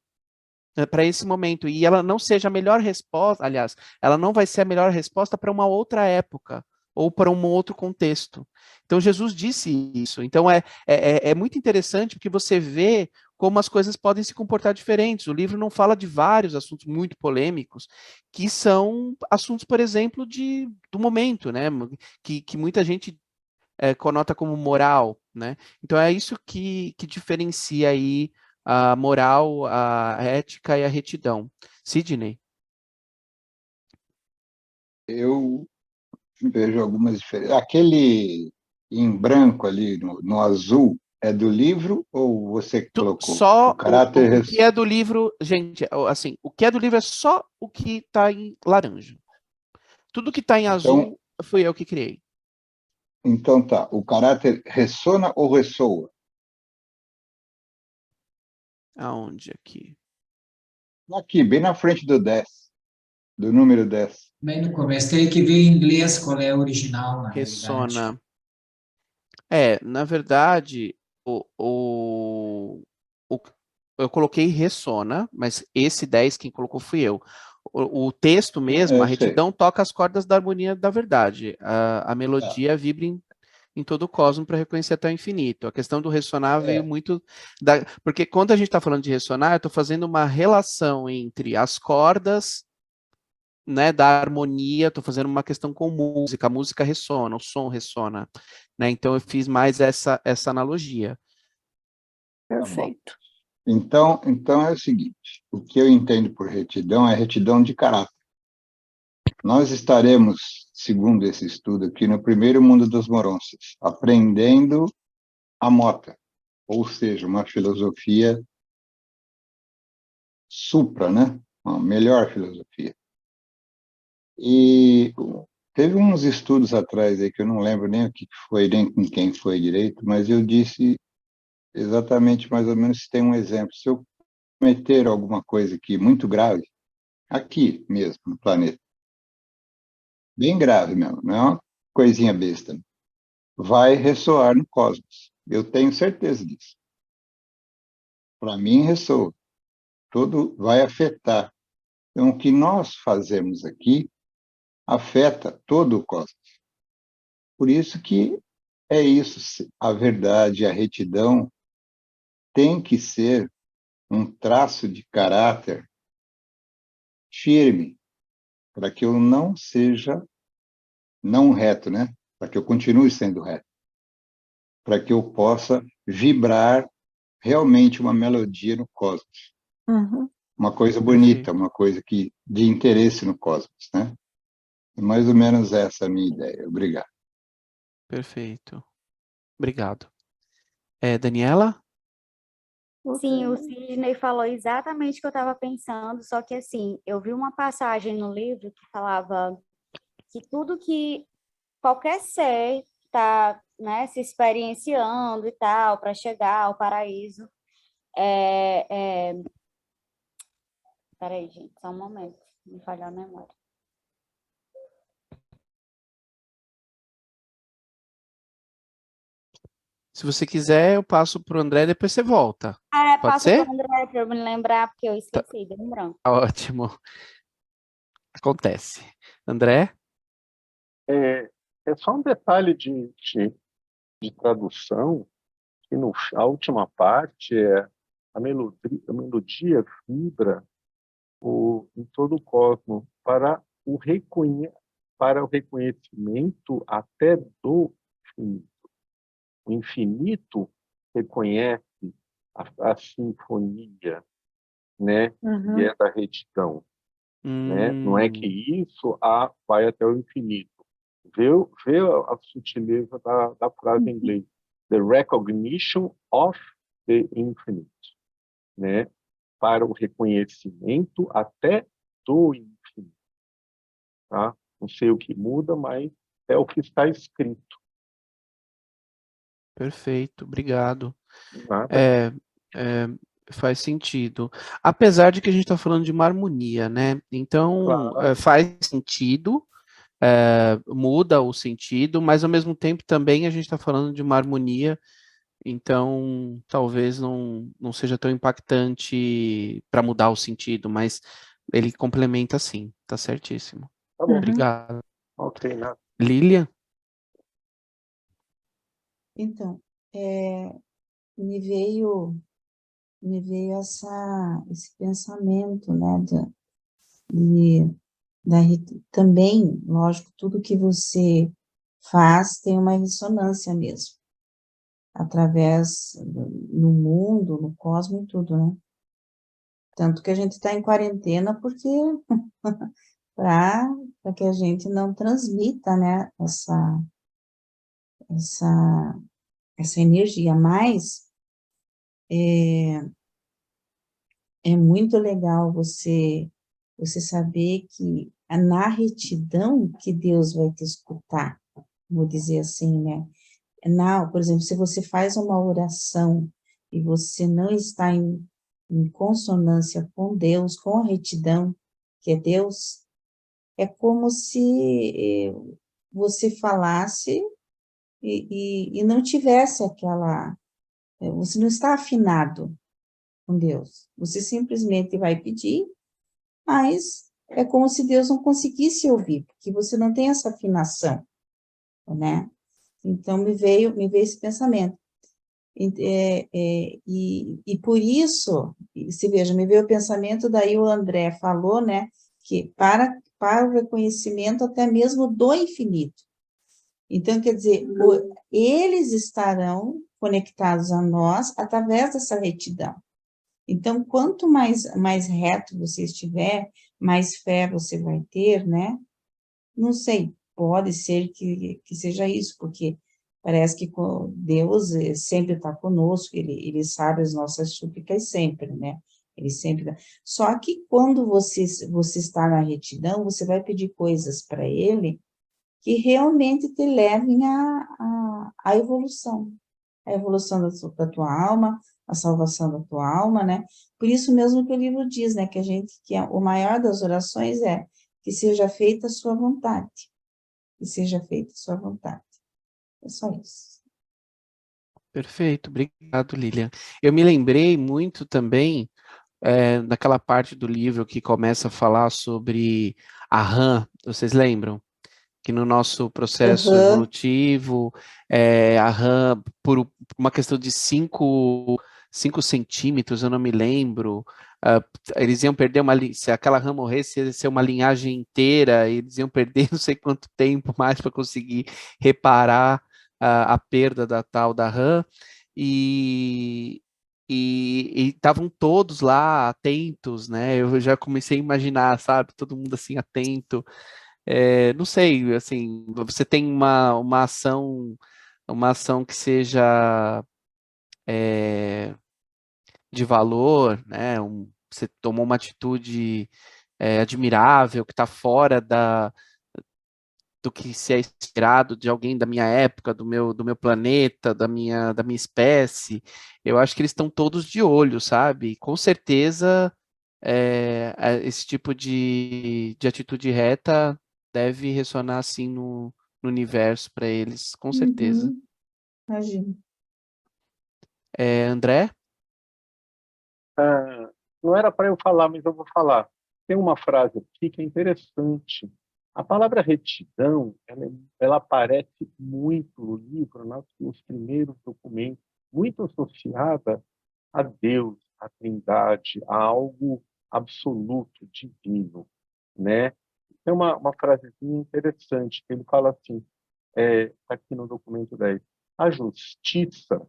para esse momento. E ela não seja a melhor resposta, aliás, ela não vai ser a melhor resposta para uma outra época ou para um outro contexto. Então, Jesus disse isso. Então, é muito interessante porque você vê como as coisas podem se comportar diferentes. O livro não fala de vários assuntos muito polêmicos, que são assuntos, por exemplo, do momento, né? Que muita gente conota como moral, né? Então é isso que diferencia aí a moral, a ética e a retidão. Sidney? Eu vejo algumas diferenças. Aquele em branco ali, no azul, é do livro ou você que colocou? Só O caráter... o que é do livro, gente, assim, o que é do livro é só o que está em laranja. Tudo que está em azul fui eu que criei. Então tá, o caráter ressona ou ressoa? Aonde aqui? Aqui, bem na frente do 10, do número 10. Bem no começo, tem que ver em inglês qual é a original, na realidade. Ressona. Na verdade, eu coloquei ressona, mas esse 10 quem colocou fui eu. O texto mesmo, a retidão toca as cordas da harmonia da verdade. A melodia vibra em todo o cosmos para reconhecer até o infinito. A questão do ressonar veio muito porque quando a gente está falando de ressonar, eu estou fazendo uma relação entre as cordas, né, da harmonia, estou fazendo uma questão com música, a música ressona, o som ressona, né? Então eu fiz mais essa analogia. Perfeito. Então é o seguinte, o que eu entendo por retidão é retidão de caráter. Nós estaremos, segundo esse estudo aqui, no primeiro mundo dos Morôncios, aprendendo a mota, ou seja, uma filosofia supra, né? Uma melhor filosofia. E teve uns estudos atrás aí, que eu não lembro nem o que foi, nem com quem foi direito, mas eu disse exatamente, mais ou menos, se tem um exemplo. Se eu cometer alguma coisa aqui muito grave, aqui mesmo, no planeta, bem grave mesmo, não é uma coisinha besta, vai ressoar no cosmos. Eu tenho certeza disso. Para mim, ressoa. Tudo vai afetar. Então, o que nós fazemos aqui afeta todo o cosmos. Por isso que é isso, a verdade, a retidão tem que ser um traço de caráter firme, para que eu não seja não reto, né? Para que eu continue sendo reto, para que eu possa vibrar realmente uma melodia no cosmos, Uhum. uma coisa bonita, uma coisa que de interesse no cosmos, né? É mais ou menos essa a minha ideia. Obrigado. Perfeito. Obrigado. Daniela? Sim, o Sidney falou exatamente o que eu estava pensando, só que assim, eu vi uma passagem no livro que falava que tudo que qualquer ser está, né, se experienciando e tal, para chegar ao paraíso, Peraí, gente, só um momento, me falhou a memória. Se você quiser, eu passo para o André, depois você volta. Pode Passa ser? para o André para eu me lembrar, porque eu esqueci, deu um branco. Ótimo. Acontece. André? É só um detalhe de tradução, que a última parte é a melodia vibra em todo o cosmos para o reconhecimento até do infinito. O infinito reconhece a sinfonia, né? Uhum. E é da retidão, né? Não é que isso vai até o infinito. Vê a sutileza da frase em inglês. The recognition of the infinite, né? Para o reconhecimento até do infinito. Tá? Não sei o que muda, mas é o que está escrito. Perfeito, obrigado. Nada. Faz sentido. Apesar de que a gente está falando de uma harmonia, né? Então, Claro. faz sentido, muda o sentido, mas ao mesmo tempo também a gente está falando de uma harmonia, então talvez não seja tão impactante para mudar o sentido, mas ele complementa sim, tá certíssimo. Tá bom. Obrigado. Ok, nada. Lilian? Então, me veio esse pensamento, né, também, lógico, tudo que você faz tem uma ressonância mesmo, através no mundo, no cosmos e tudo, né? Tanto que a gente está em quarentena porque para que a gente não transmita, né, essa energia, mas é muito legal você saber que na retidão que Deus vai te escutar, vou dizer assim, né? Por exemplo, se você faz uma oração e você não está em consonância com Deus, com a retidão, que é Deus, é como se você falasse e não tivesse você não está afinado com Deus. Você simplesmente vai pedir, mas é como se Deus não conseguisse ouvir, porque você não tem essa afinação, né? Então, me veio esse pensamento. E por isso, se veja, me veio o pensamento, daí o André falou, né, que para o reconhecimento até mesmo do infinito. Então, quer dizer, eles estarão conectados a nós através dessa retidão. Então, quanto mais reto você estiver, mais fé você vai ter, né? Não sei, pode ser que seja isso, porque parece que Deus sempre está conosco, ele sabe as nossas súplicas sempre, né? Ele sempre dá. Só que quando você está na retidão, você vai pedir coisas para ele que realmente te levem à evolução. A evolução da tua alma, a salvação da tua alma, né? Por isso mesmo que o livro diz, né? Que o maior das orações é que seja feita a sua vontade. e seja feita a sua vontade. É só isso. Perfeito, obrigado, Lilian. Eu me lembrei muito também daquela parte do livro que começa a falar sobre a rã, vocês lembram? Que no nosso processo evolutivo, a rã, por uma questão de 5 centímetros, eu não me lembro, eles iam perder se aquela rã morresse, ia ser uma linhagem inteira, e eles iam perder não sei quanto tempo mais para conseguir reparar a perda da tal da rã, e estavam todos lá atentos, né? Eu já comecei a imaginar, sabe, todo mundo assim atento. Não sei, assim, você tem uma ação que seja de valor, né? Você tomou uma atitude admirável, que está fora do que se é esperado de alguém da minha época, do meu planeta, da minha espécie. Eu acho que eles estão todos de olho, sabe? Com certeza, esse tipo de atitude reta deve ressonar assim no universo para eles, com certeza. Imagina. André? Não era para eu falar, mas eu vou falar. Tem uma frase aqui que é interessante. A palavra retidão, ela aparece muito no livro, nos primeiros documentos, muito associada a Deus, à Trindade, a algo absoluto, divino, né? Tem uma frasezinha interessante, que ele fala assim, aqui no documento 10, a justiça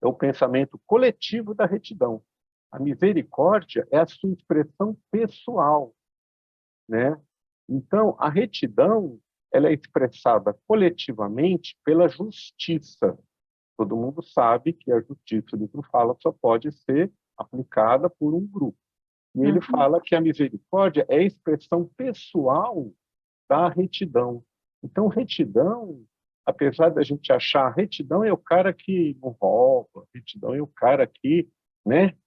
é o pensamento coletivo da retidão. A misericórdia é a sua expressão pessoal, né? Então, a retidão, ela é expressada coletivamente pela justiça. Todo mundo sabe que a justiça, o livro fala, só pode ser aplicada por um grupo. E ele fala que a misericórdia é a expressão pessoal da retidão. Então, retidão, apesar da gente achar, retidão é o cara que não rouba, retidão é o cara que, né,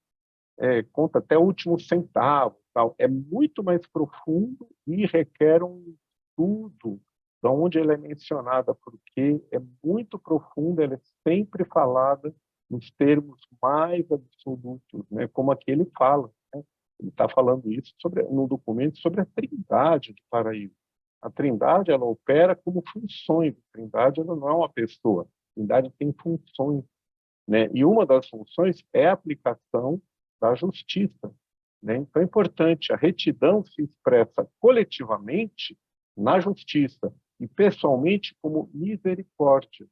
conta até o último centavo, tal. É muito mais profundo e requer um estudo de onde ela é mencionada, porque é muito profunda, ela é sempre falada nos termos mais absolutos, né? Como aqui ele fala, né? Ele está falando isso no documento sobre a Trindade do paraíso. A Trindade, ela opera como funções. A Trindade, ela não é uma pessoa. A Trindade tem funções, né? E uma das funções é a aplicação da justiça, né? Então é importante, a retidão se expressa coletivamente na justiça e pessoalmente como misericórdia.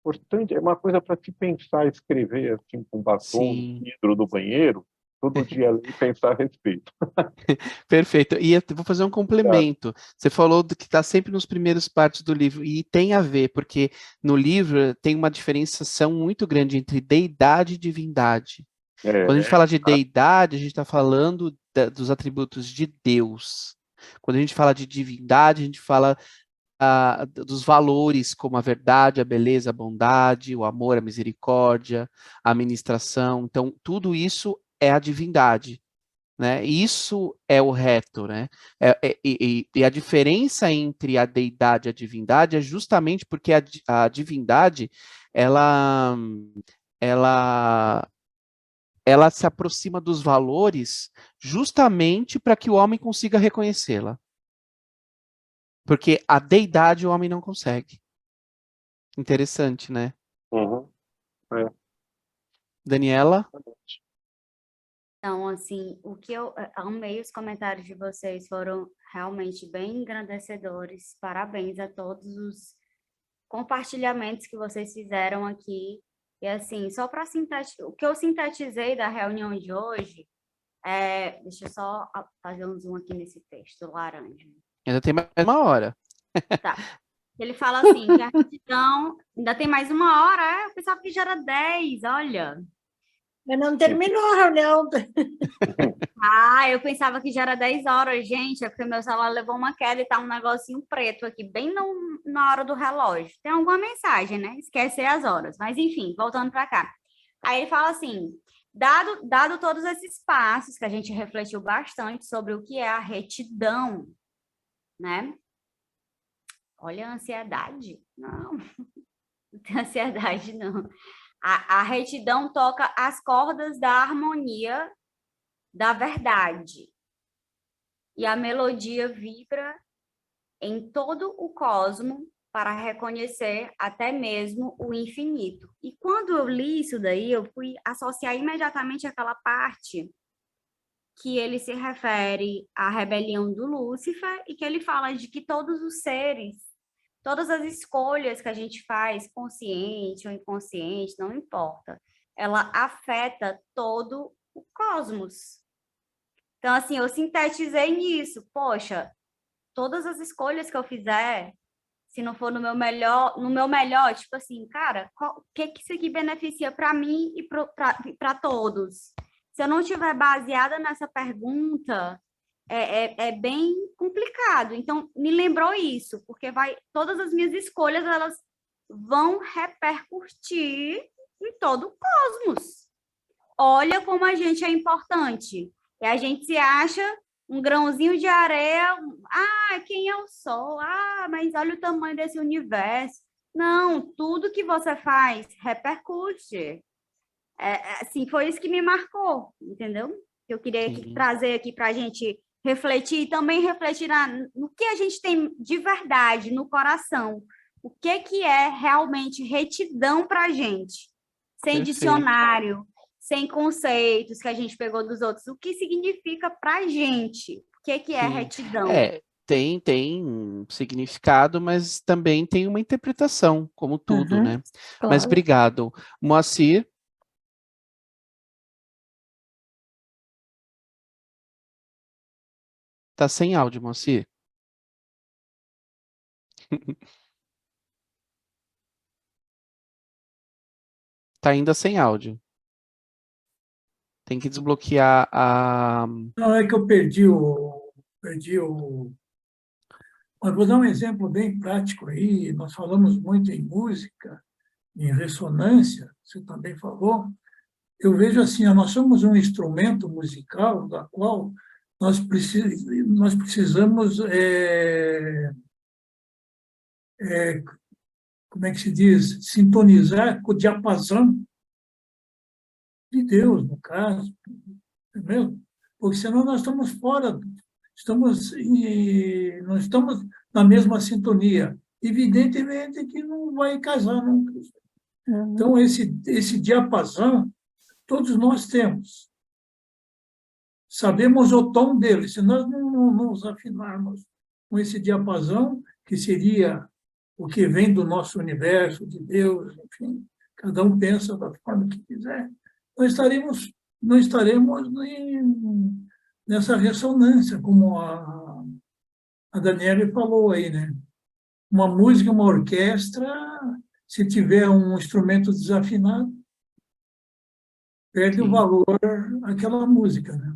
Portanto, é uma coisa para se pensar, escrever assim com batom no vidro do banheiro, todo dia ali pensar a respeito. Perfeito. E eu vou fazer um complemento. Você falou do que está sempre nos primeiros partes do livro, e tem a ver, porque no livro tem uma diferenciação muito grande entre deidade e divindade. Quando a gente fala de deidade, a gente está falando dos atributos de Deus. Quando a gente fala de divindade, a gente fala dos valores como a verdade, a beleza, a bondade, o amor, a misericórdia, a administração. Então, tudo isso é a divindade, né? Isso é o reto, né? E a diferença entre a deidade e a divindade é justamente porque a divindade, ela se aproxima dos valores justamente para que o homem consiga reconhecê-la. Porque a deidade o homem não consegue. Interessante, né? Daniela? Então, assim, o que eu amei, os comentários de vocês foram realmente bem engrandecedores. Parabéns a todos os compartilhamentos que vocês fizeram aqui. E, assim, só para sintetizar, o que eu sintetizei da reunião de hoje, deixa eu só fazer um zoom aqui nesse texto laranja. Ainda tem mais uma hora. Tá. Ele fala assim, que a retidão... Ainda tem mais uma hora? Eu pensava que já era 10, olha... Mas não terminou a reunião. Eu pensava que já era 10 horas, gente, é porque meu celular levou uma queda e tá um negocinho preto aqui, bem na hora do relógio. Tem alguma mensagem, né? Esquecer as horas. Mas, enfim, voltando para cá. Aí ele fala assim, dado todos esses passos, que a gente refletiu bastante sobre o que é a retidão, né? Olha a ansiedade. Não, não tem ansiedade, não. A retidão toca as cordas da harmonia da verdade. E a melodia vibra em todo o cosmo para reconhecer até mesmo o infinito. E quando eu li isso daí, eu fui associar imediatamente aquela parte que ele se refere à rebelião do Lúcifer e que ele fala de que todos os seres, todas as escolhas que a gente faz, consciente ou inconsciente, não importa, ela afeta todo o cosmos. Então, assim, eu sintetizei nisso. Poxa, todas as escolhas que eu fizer, se não for no meu melhor, tipo assim, cara, o que isso aqui beneficia para mim e para todos? Se eu não estiver baseada nessa pergunta, é bem complicado. Então, me lembrou isso, porque todas as minhas escolhas, elas vão repercutir em todo o cosmos. Olha como a gente é importante. E a gente se acha um grãozinho de areia. Ah, quem eu sou? Ah, mas olha o tamanho desse universo. Não, tudo que você faz repercute. Assim, foi isso que me marcou, entendeu? Eu queria trazer aqui para a gente refletir e também refletir no que a gente tem de verdade no coração. O que é realmente retidão para a gente? Sem Perfeito. Dicionário, sem conceitos que a gente pegou dos outros. O que significa para a gente? O que é retidão? Tem significado, mas também tem uma interpretação, como tudo, né? Claro. Mas obrigado. Moacir? Tá sem áudio, Moacir. Tá ainda sem áudio. Tem que desbloquear a... Não, é que eu perdi o... Mas vou dar um exemplo bem prático aí. Nós falamos muito em música, em ressonância, você também falou. Eu vejo assim, nós somos um instrumento musical da qual nós precisamos, como é que se diz, sintonizar com o diapasão de Deus, no caso, entendeu? Porque senão nós estamos fora, não estamos na mesma sintonia. Evidentemente que não vai casar nunca. Então, esse diapasão, todos nós temos. Sabemos o tom dele. Se nós não nos afinarmos com esse diapasão, que seria o que vem do nosso universo, de Deus, enfim, cada um pensa da forma que quiser, não estaremos nessa ressonância, como a Daniele falou aí, né? Uma música, uma orquestra, se tiver um instrumento desafinado, perde o valor àquela música, né?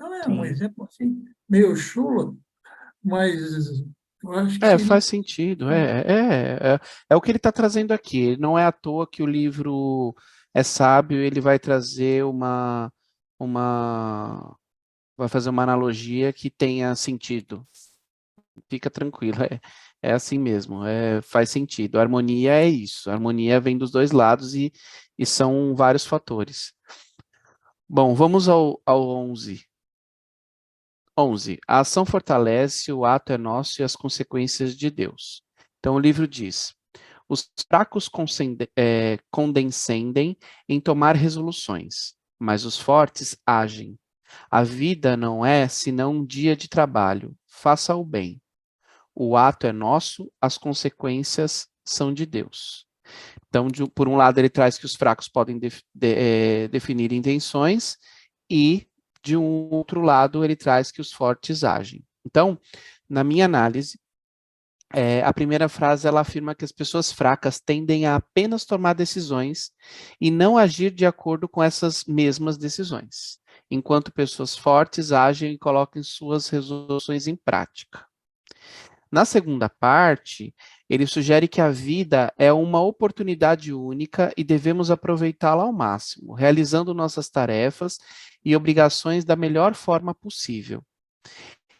Então, um exemplo assim, meio chulo, mas eu acho que... faz sentido. É o que ele está trazendo aqui. Não é à toa que o livro é sábio, ele vai trazer vai fazer uma analogia que tenha sentido. Fica tranquilo, é assim mesmo, faz sentido. A harmonia é isso, a harmonia vem dos dois lados e são vários fatores. Bom, vamos ao 11. 11. A ação fortalece, o ato é nosso e as consequências de Deus. Então o livro diz: os fracos condescendem em tomar resoluções, mas os fortes agem. A vida não é senão um dia de trabalho. Faça o bem. O ato é nosso, as consequências são de Deus. Então, por um lado, ele traz que os fracos podem definir intenções e, de um outro lado, ele traz que os fortes agem. Então, na minha análise, a primeira frase ela afirma que as pessoas fracas tendem a apenas tomar decisões e não agir de acordo com essas mesmas decisões, enquanto pessoas fortes agem e colocam suas resoluções em prática. Na segunda parte, ele sugere que a vida é uma oportunidade única e devemos aproveitá-la ao máximo, realizando nossas tarefas e obrigações da melhor forma possível.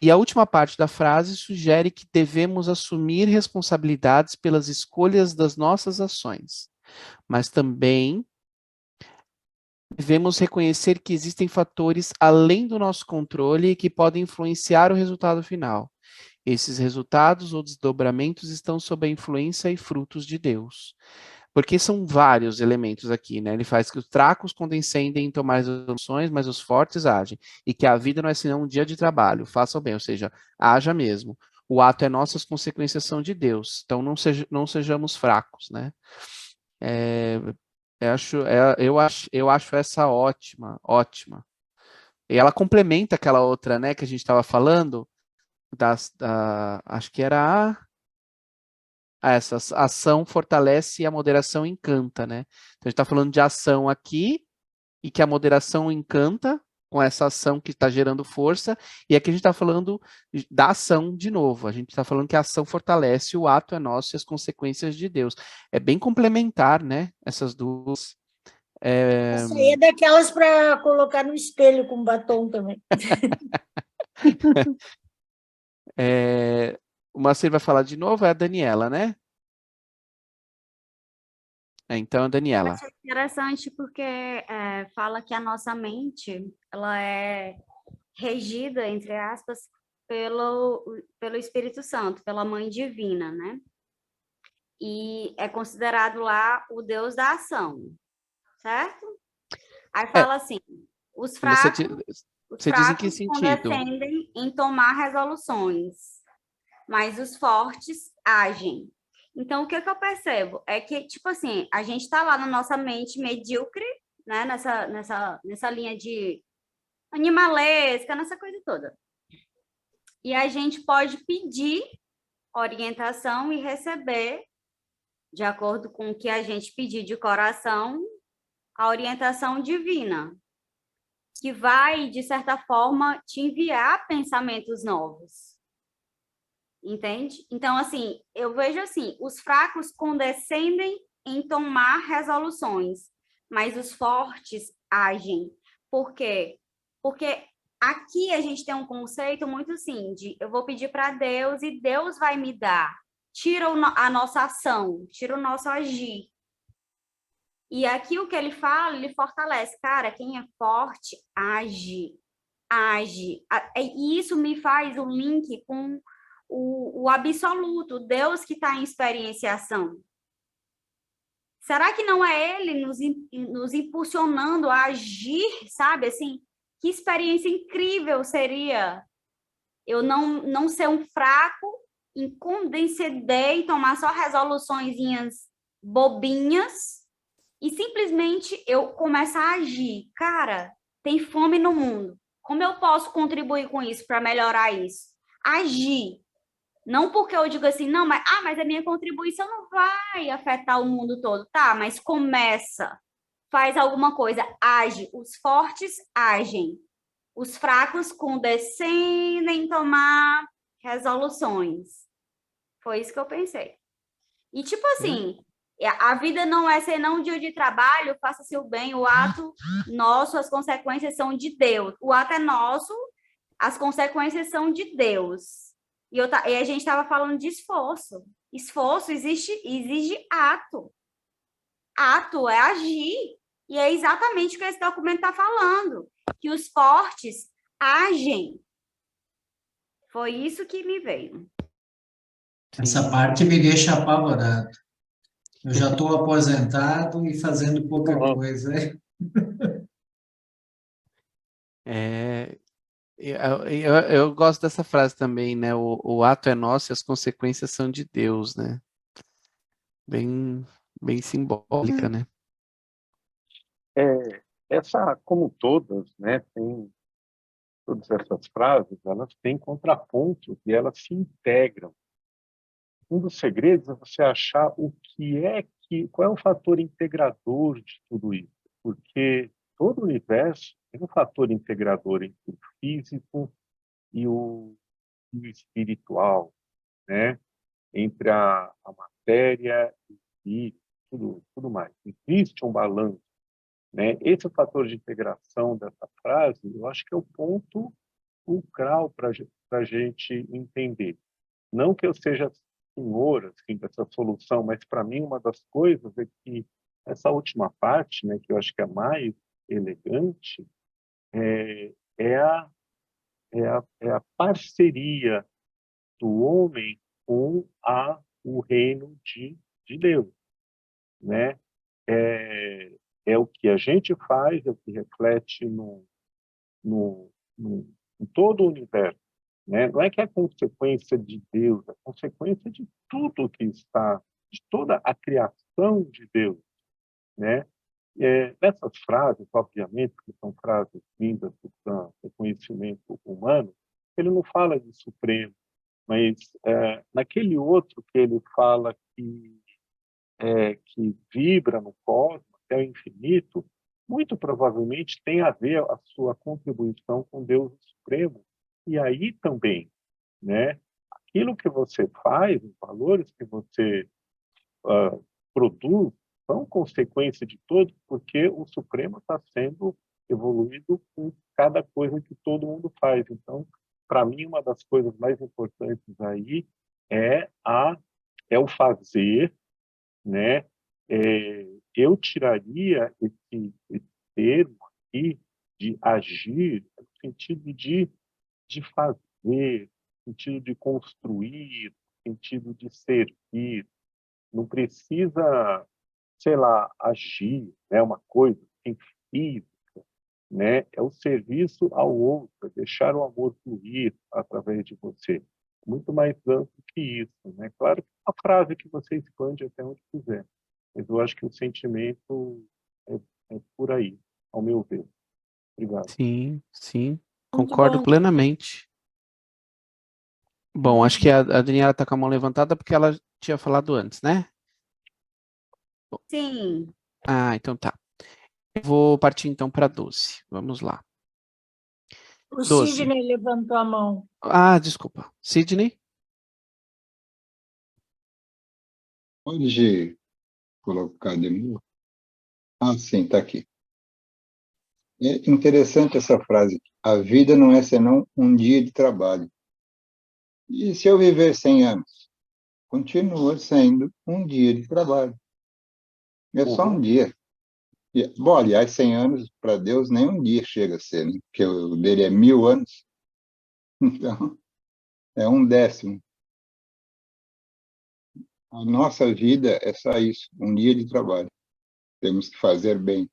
E a última parte da frase sugere que devemos assumir responsabilidades pelas escolhas das nossas ações, mas também devemos reconhecer que existem fatores além do nosso controle e que podem influenciar o resultado final. Esses resultados ou desdobramentos estão sob a influência e frutos de Deus. Porque são vários elementos aqui, né? Ele faz que os fracos condescendem em tomar as resoluções, mas os fortes agem. E que a vida não é senão um dia de trabalho, faça o bem, ou seja, haja mesmo. O ato é nosso, as consequências são de Deus. Então não sejamos fracos, né? Eu acho essa ótima, ótima. E ela complementa aquela outra, né, que a gente estava falando, acho que era essa ação fortalece e a moderação encanta, né? Então a gente está falando de ação aqui e que a moderação encanta com essa ação que está gerando força, e aqui a gente está falando da ação de novo. A gente está falando que a ação fortalece, o ato é nosso e as consequências de Deus. É bem complementar, né? Essas duas. Essa aí é daquelas para colocar no espelho com batom também. O Marcelo vai falar de novo, é a Daniela, né? Então, a Daniela. Acho interessante porque fala que a nossa mente ela é regida, entre aspas, pelo Espírito Santo, pela Mãe Divina, né? E é considerado lá o Deus da ação, certo? Aí fala assim, os fracos Você diz em que sentido? condescendem em tomar resoluções, mas os fortes agem. Então, o que eu percebo? É que, tipo assim, a gente está lá na nossa mente medíocre, né? Nessa linha de animalesca, nessa coisa toda. E a gente pode pedir orientação e receber, de acordo com o que a gente pedir de coração, a orientação divina, que vai, de certa forma, te enviar pensamentos novos. Entende? Então, assim, eu vejo assim, os fracos condescendem em tomar resoluções, mas os fortes agem. Por quê? Porque aqui a gente tem um conceito muito assim, de eu vou pedir para Deus e Deus vai me dar. Tira a nossa ação, tira o nosso agir. E aqui o que ele fala, ele fortalece. Cara, quem é forte, age. Age. E isso me faz um link com o absoluto, Deus que está em experienciação. Será que não é Ele nos impulsionando a agir, sabe? Assim, que experiência incrível seria eu não ser um fraco, em condescender e tomar só resoluçõezinhas bobinhas e simplesmente eu começar a agir. Cara, tem fome no mundo. Como eu posso contribuir com isso para melhorar isso? Agir. Não porque eu digo assim, não, mas a minha contribuição não vai afetar o mundo todo. Tá, mas começa. Faz alguma coisa. Age. Os fortes agem. Os fracos condescendem em tomar resoluções. Foi isso que eu pensei. E tipo assim, a vida não é senão um dia de trabalho, faça-se o bem, o ato nosso, as consequências são de Deus. O ato é nosso, as consequências são de Deus. E a gente estava falando de esforço. Esforço exige ato. Ato é agir. E é exatamente o que esse documento está falando. Que os fortes agem. Foi isso que me veio. Essa parte me deixa apavorado. Eu já estou aposentado e fazendo pouca coisa. Eu gosto dessa frase também, né? O ato é nosso e as consequências são de Deus, né? Bem simbólica, né? Como todas, né, tem todas essas frases, elas têm contrapontos e elas se integram. Um dos segredos é você achar qual é o fator integrador de tudo isso, porque todo o universo tem um fator integrador entre o físico e o espiritual, né? Entre a matéria e tudo mais. Existe um balanço, né? Esse fator de integração dessa frase, eu acho que é o ponto fulcral para para a gente entender. Não que eu seja senhor assim, dessa solução, mas para mim uma das coisas é que essa última parte, né, que eu acho que é a mais elegante, é a parceria do homem com o reino de Deus, né? É o que a gente faz, é o que reflete no, em todo o universo, né? Não é que é consequência de Deus, é consequência de tudo que está, de toda a criação de Deus, né? Nessas frases, obviamente, que são frases vindas do conhecimento humano, ele não fala de supremo, mas naquele outro que ele fala que vibra no cosmos, até o infinito, muito provavelmente tem a ver a sua contribuição com Deus Supremo. E aí também, né, aquilo que você faz, os valores que você produz, são consequência de todos, porque o Supremo está sendo evoluído com cada coisa que todo mundo faz. Então, para mim, uma das coisas mais importantes aí é o fazer, né? Eu tiraria esse termo aqui de agir no sentido de fazer, no sentido de construir, no sentido de servir. Não precisa, sei lá, agir, né? Uma coisa assim, física, né? É o serviço ao outro, é deixar o amor fluir através de você. Muito mais amplo que isso, né? Claro que é uma frase que você expande até onde quiser, mas eu acho que o sentimento é por aí, ao meu ver. Obrigado. Sim, sim, Muito concordo bom. plenamente. Bom, acho que a Daniela está com a mão levantada porque ela tinha falado antes, né? Sim. Ah, então tá. Eu vou partir então para 12. Vamos lá. O 12. Sidney levantou a mão. Ah, desculpa. Sidney? Pode colocar de novo? Ah, sim, está aqui. É interessante essa frase. A vida não é senão um dia de trabalho. E se eu viver 100 anos? Continua sendo um dia de trabalho. É só um dia. Bom, aliás, 100 anos, para Deus, nem um dia chega a ser, né? Porque o dele é 1000 anos. Então, é um décimo. A nossa vida é só isso, um dia de trabalho. Temos que fazer bem.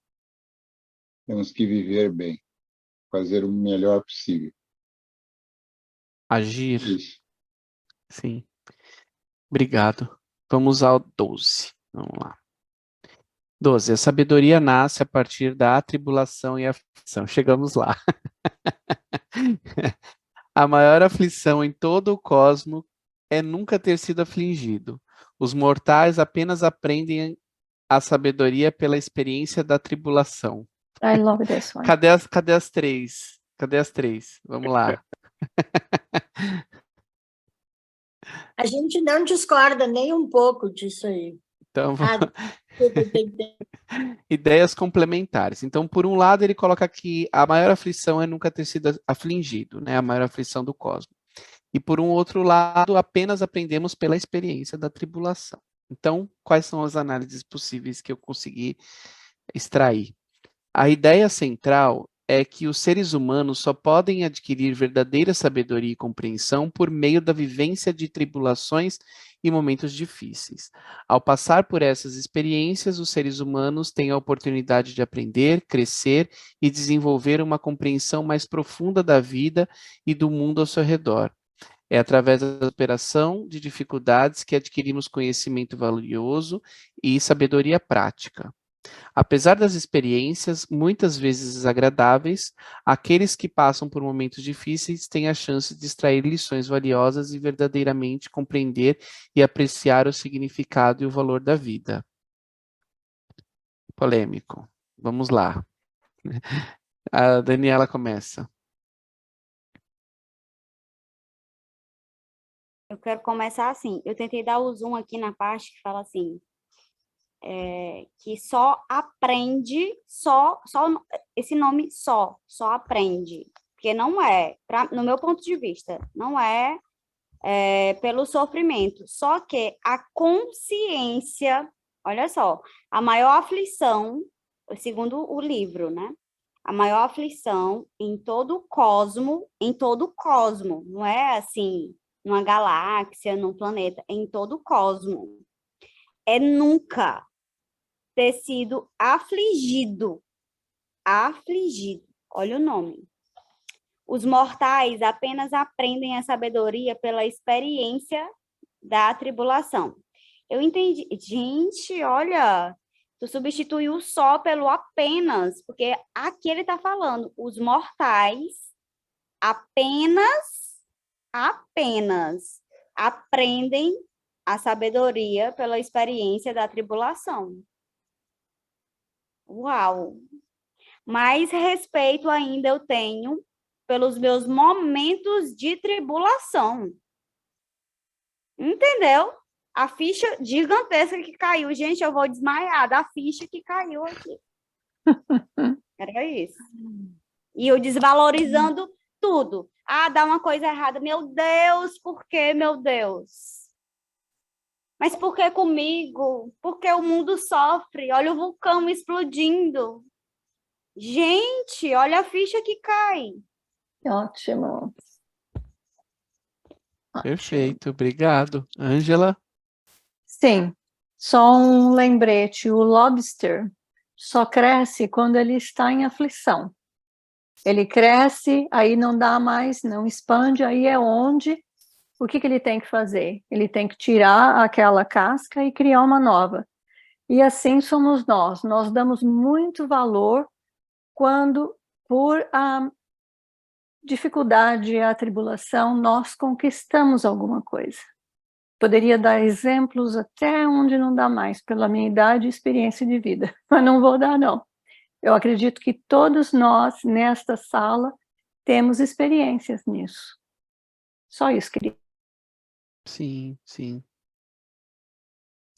Temos que viver bem. Fazer o melhor possível. Agir. Isso. Sim. Obrigado. Vamos ao 12. Vamos lá. 12. A sabedoria nasce a partir da atribulação e aflição. Chegamos lá. A maior aflição em todo o cosmos é nunca ter sido afligido. Os mortais apenas aprendem a sabedoria pela experiência da tribulação. I love this one. Cadê as três? Cadê as três? Vamos lá. A gente não discorda nem um pouco disso aí. Então, ideias complementares. Então, por um lado, ele coloca aqui a maior aflição é nunca ter sido afligido, né? A maior aflição do cosmos. E por um outro lado, apenas aprendemos pela experiência da tribulação. Então, quais são as análises possíveis que eu consegui extrair? A ideia central é que os seres humanos só podem adquirir verdadeira sabedoria e compreensão por meio da vivência de tribulações e momentos difíceis. Ao passar por essas experiências, os seres humanos têm a oportunidade de aprender, crescer e desenvolver uma compreensão mais profunda da vida e do mundo ao seu redor. É através da superação de dificuldades que adquirimos conhecimento valioso e sabedoria prática. Apesar das experiências, muitas vezes desagradáveis, aqueles que passam por momentos difíceis têm a chance de extrair lições valiosas e verdadeiramente compreender e apreciar o significado e o valor da vida. Polêmico. Vamos lá. A Daniela começa. Eu quero começar assim. Eu tentei dar o zoom aqui na parte que fala assim, que só aprende, só esse nome só aprende. porque não é, no meu ponto de vista, não é, pelo sofrimento, só que a consciência, olha só, a maior aflição, segundo o livro, né? A maior aflição em todo o cosmo, não é assim, numa galáxia, num planeta, em todo o cosmo, é nunca ter sido afligido, olha o nome. Os mortais apenas aprendem a sabedoria pela experiência da tribulação. Eu entendi. Gente, olha, tu substituiu o só pelo apenas, porque aqui ele está falando, os mortais apenas aprendem a sabedoria pela experiência da tribulação. Uau! Mais respeito ainda eu tenho pelos meus momentos de tribulação. Entendeu? A ficha gigantesca que caiu. Gente, eu vou desmaiar da ficha que caiu aqui. Era isso. E eu desvalorizando tudo. Ah, dá uma coisa errada. Meu Deus, por quê, meu Deus? Mas por que comigo? Porque o mundo sofre. Olha o vulcão explodindo. Gente, olha a ficha que cai. Ótimo. Perfeito, obrigado. Ângela? Sim, só um lembrete, o lobster só cresce quando ele está em aflição. Ele cresce, aí não dá mais, não expande, aí é onde, o que ele tem que fazer? Ele tem que tirar aquela casca e criar uma nova. E assim somos nós damos muito valor quando, por a dificuldade, a tribulação, nós conquistamos alguma coisa. Poderia dar exemplos até onde não dá mais, pela minha idade e experiência de vida, mas não vou dar, não. Eu acredito que todos nós, nesta sala, temos experiências nisso. Só isso, queria. Sim, sim.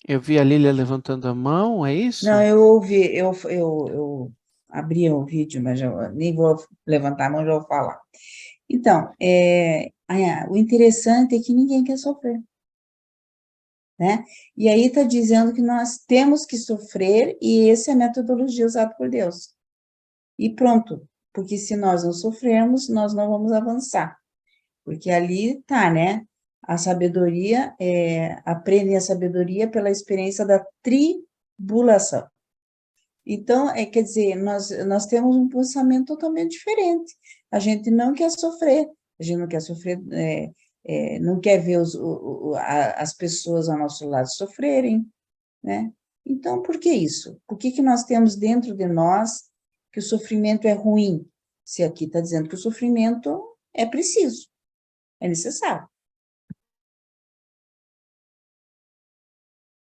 Eu vi a Lília levantando a mão, é isso? Não, eu ouvi, eu abri o vídeo, mas eu nem vou levantar a mão, já vou falar. Então, o interessante é que ninguém quer sofrer, né? E aí está dizendo que nós temos que sofrer, e essa é a metodologia usada por Deus. E pronto, porque se nós não sofrermos, nós não vamos avançar. Porque ali está, né? A sabedoria, aprendem a sabedoria pela experiência da tribulação. Então, quer dizer, nós temos um pensamento totalmente diferente. A gente não quer sofrer, a gente não quer sofrer, não quer ver as pessoas ao nosso lado sofrerem, né? Então, por que isso? Por que nós temos dentro de nós que o sofrimento é ruim? Se aqui está dizendo que o sofrimento é preciso, é necessário.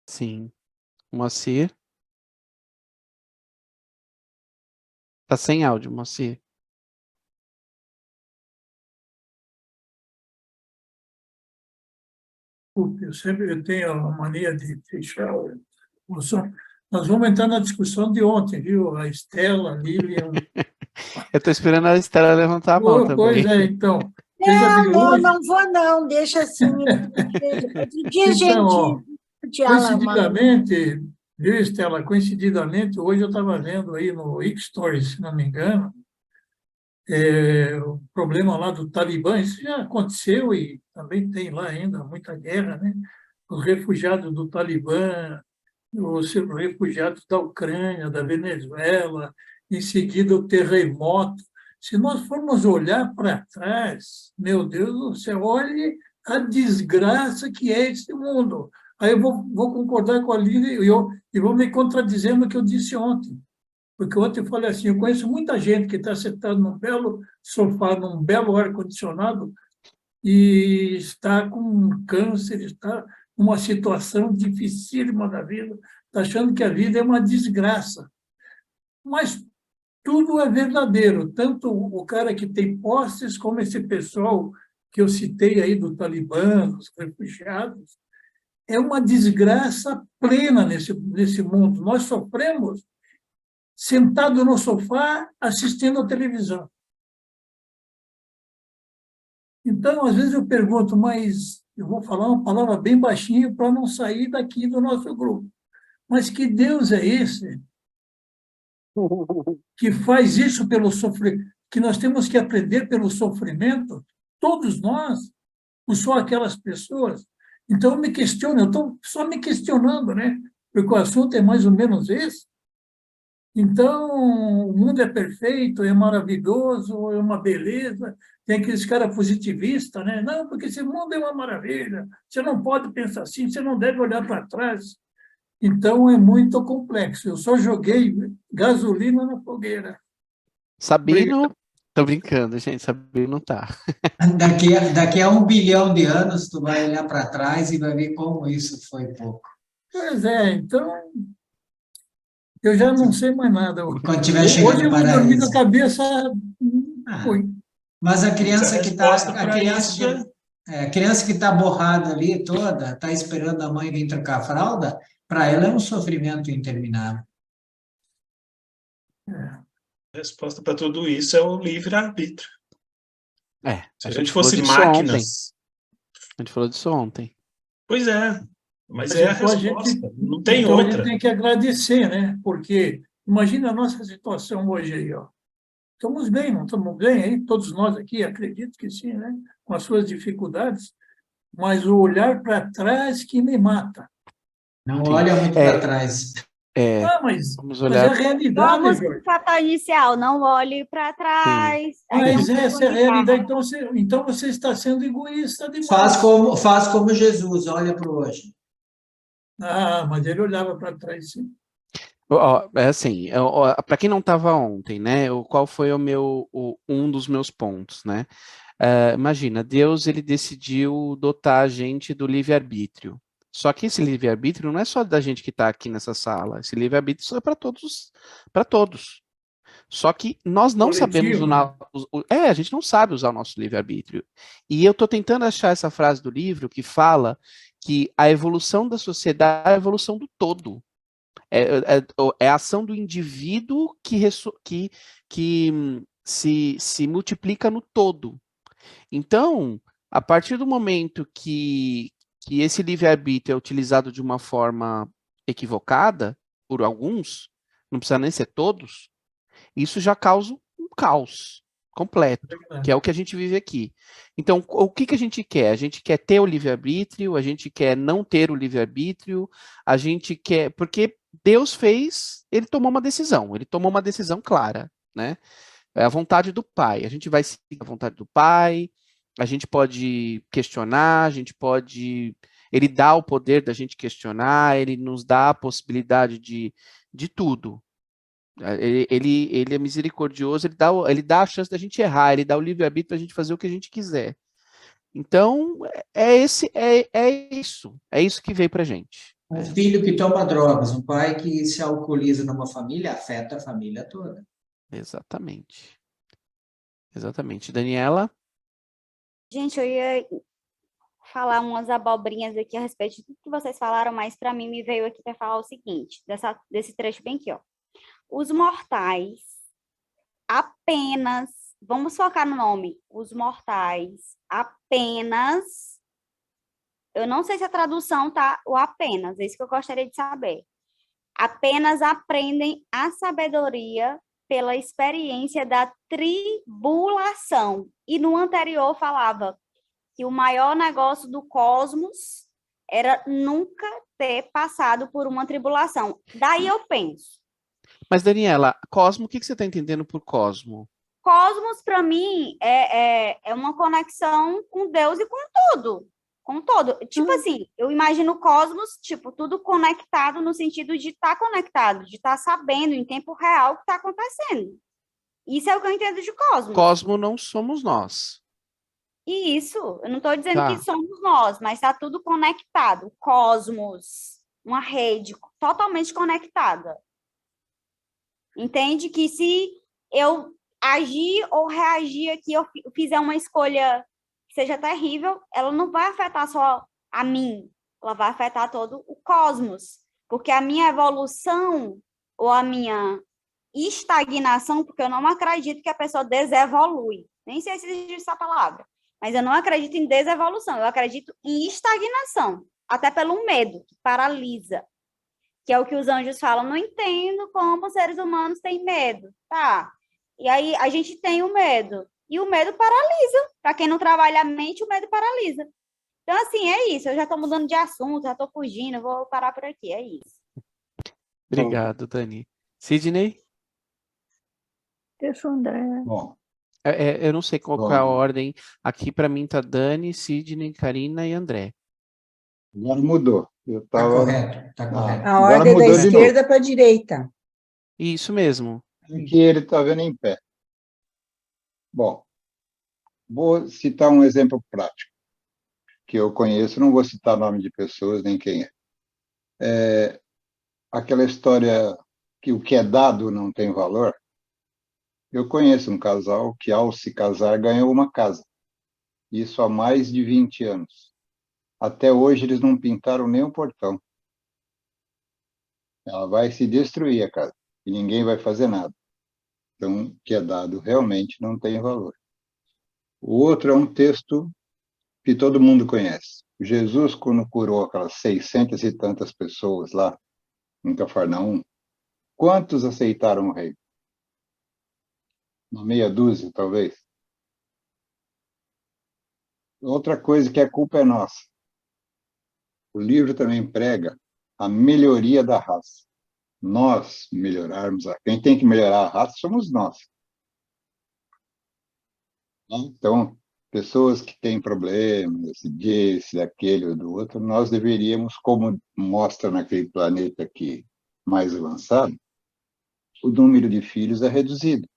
Sim. Moacir? Tá sem áudio, Moacir. Eu tenho a mania de fechar o som. Nós vamos entrar na discussão de ontem, viu? A Estela, a Lilian. Eu estou esperando a Estela levantar a mão também. Pois é, então. Não vou não, deixa assim. Então, coincididamente, viu, Estela? Coincididamente, hoje eu estava vendo aí no X-Stories, se não me engano, o problema lá do Talibã, isso já aconteceu e também tem lá ainda muita guerra, né? Os refugiados do Talibã, os refugiados da Ucrânia, da Venezuela, em seguida o terremoto. Se nós formos olhar para trás, meu Deus do céu, olhe a desgraça que é esse mundo. Aí eu vou concordar com a Lília e vou me contradizer no que eu disse ontem. Porque ontem eu falei assim, eu conheço muita gente que está sentada num belo sofá, num belo ar-condicionado, e está com câncer, está numa situação dificílima da vida, está achando que a vida é uma desgraça. Mas tudo é verdadeiro, tanto o cara que tem posses, como esse pessoal que eu citei aí do Talibã, dos refugiados, é uma desgraça plena nesse mundo. Nós sofremos sentado no sofá assistindo a televisão. Então, às vezes eu pergunto, mas eu vou falar uma palavra bem baixinho para não sair daqui do nosso grupo. Mas que Deus é esse que faz isso pelo sofrimento, que nós temos que aprender pelo sofrimento, todos nós, ou só aquelas pessoas? Então, eu me questiono, eu estou só me questionando, né? Porque o assunto é mais ou menos esse. Então, o mundo é perfeito, é maravilhoso, é uma beleza. Tem aqueles caras positivistas, né? Não, porque esse mundo é uma maravilha. Você não pode pensar assim, você não deve olhar para trás. Então, é muito complexo. Eu só joguei gasolina na fogueira. Sabino, tô brincando, gente, Sabino não tá. Daqui a 1 bilhão de anos, tu vai olhar para trás e vai ver como isso foi pouco. Pois é, então, eu já não sei mais nada. Quando tiver chegando Hoje no eu me dormi com a paraíso. cabeça ruim. Mas a criança A que está resposta para isso a criança que está borrada ali toda, está esperando a mãe vir trocar a fralda, para ela é um sofrimento interminável. A resposta para tudo isso é o livre-arbítrio. Se a gente falou fosse disso máquinas... A gente falou disso ontem. Pois é, mas é a Então, resposta, não tem então outra. a gente tem que agradecer, né? Porque imagina a nossa situação hoje aí, ó. Estamos bem, não estamos bem aí? Todos nós aqui, acredito que sim, né? Com as suas dificuldades, mas o olhar para trás que me mata. Não olha muito para trás. Vamos Mas é olhar. a realidade, Vamos Jorge. para o fator inicial, não olhe para trás. Mas essa é a realidade. Então você está sendo egoísta demais. Faz como Jesus, olha para o hoje. Mas ele olhava para trás, sim. É assim, para quem não estava ontem, né? Qual foi um dos meus pontos, né? Imagina, Deus ele decidiu dotar a gente do livre-arbítrio. Só que esse livre-arbítrio não é só da gente que está aqui nessa sala. Esse livre-arbítrio é para todos. Só que nós não sabemos a gente não sabe usar o nosso livre-arbítrio. E eu estou tentando achar essa frase do livro que fala que a evolução da sociedade é a evolução do todo. É a ação do indivíduo que se multiplica no todo. Então, a partir do momento que esse livre-arbítrio é utilizado de uma forma equivocada, por alguns, não precisa nem ser todos, isso já causa um caos completo, que é o que a gente vive aqui. Então, o que a gente quer? A gente quer ter o livre-arbítrio, a gente quer não ter o livre-arbítrio, a gente quer... Porque Deus ele tomou uma decisão clara, né? É a vontade do Pai. A gente vai seguir a vontade do Pai, a gente pode questionar, ele dá o poder da gente questionar, ele nos dá a possibilidade de tudo. Ele é misericordioso, ele dá a chance da gente errar, ele dá o livre-arbítrio para a gente fazer o que a gente quiser. Então, é isso que veio para a gente. Um filho que toma drogas, um pai que se alcooliza numa família, afeta a família toda. Exatamente. Daniela? Gente, eu ia falar umas abobrinhas aqui a respeito de tudo que vocês falaram, mas para mim me veio aqui para falar o seguinte, desse trecho bem aqui, ó. Os mortais apenas, vamos focar no nome, os mortais apenas, eu não sei se a tradução tá o apenas, é isso que eu gostaria de saber. Apenas aprendem a sabedoria pela experiência da tribulação. E no anterior falava que o maior negócio do cosmos era nunca ter passado por uma tribulação. Daí eu penso. Mas, Daniela, cosmo, o que você está entendendo por cosmo? Cosmos, para mim, é uma conexão com Deus e com tudo. Com todo. Tipo assim, eu imagino o cosmos, tipo, tudo conectado no sentido de estar conectado, de estar sabendo em tempo real o que está acontecendo. Isso é o que eu entendo de cosmos. Cosmo não somos nós. Isso, eu não estou dizendo que somos nós, mas está tudo conectado. Cosmos, uma rede totalmente conectada. Entende? Que se eu agir ou reagir aqui, eu fizer uma escolha que seja terrível, ela não vai afetar só a mim, ela vai afetar todo o cosmos. Porque a minha evolução ou a minha estagnação, porque eu não acredito que a pessoa desevolui, nem sei se existe essa palavra, Mas eu não acredito em desevolução, eu acredito em estagnação, até pelo medo, que paralisa, que é o que os anjos falam, não entendo como os seres humanos têm medo, tá? E aí a gente tem o medo, e o medo paralisa, para quem não trabalha a mente, o medo paralisa. Então, assim, é isso, eu já estou mudando de assunto, já estou fugindo, vou parar por aqui, é isso. Obrigado, Dani. Sidney? Deixa o André. Bom, Eu não sei qual Bom. que é a ordem. Aqui para mim tá Dani, Sidney, Karina e André. agora mudou. Eu Está estava. correto, está correto. A Agora ordem da mudou de novo. esquerda para a direita. Isso mesmo. Que ele está vendo em pé. Bom, vou citar um exemplo prático que eu conheço, não vou citar nome de pessoas nem quem é. Aquela história que o que é dado não tem valor. Eu conheço um casal que, ao se casar, ganhou uma casa. Isso há mais de 20 anos. Até hoje, eles não pintaram nem o portão. Ela vai se destruir, a casa, e ninguém vai fazer nada. Então, o que é dado realmente não tem valor. O outro é um texto que todo mundo conhece. Jesus, quando curou aquelas 600 e tantas pessoas lá em Cafarnaum, quantos aceitaram o reino? Uma meia dúzia, talvez. Outra coisa que a culpa é nossa. O livro também prega a melhoria da raça. Nós melhorarmos, quem tem que melhorar a raça somos nós. Então, pessoas que têm problemas, desse, daquele ou do outro, nós deveríamos, como mostra naquele planeta aqui mais avançado, o número de filhos é reduzido.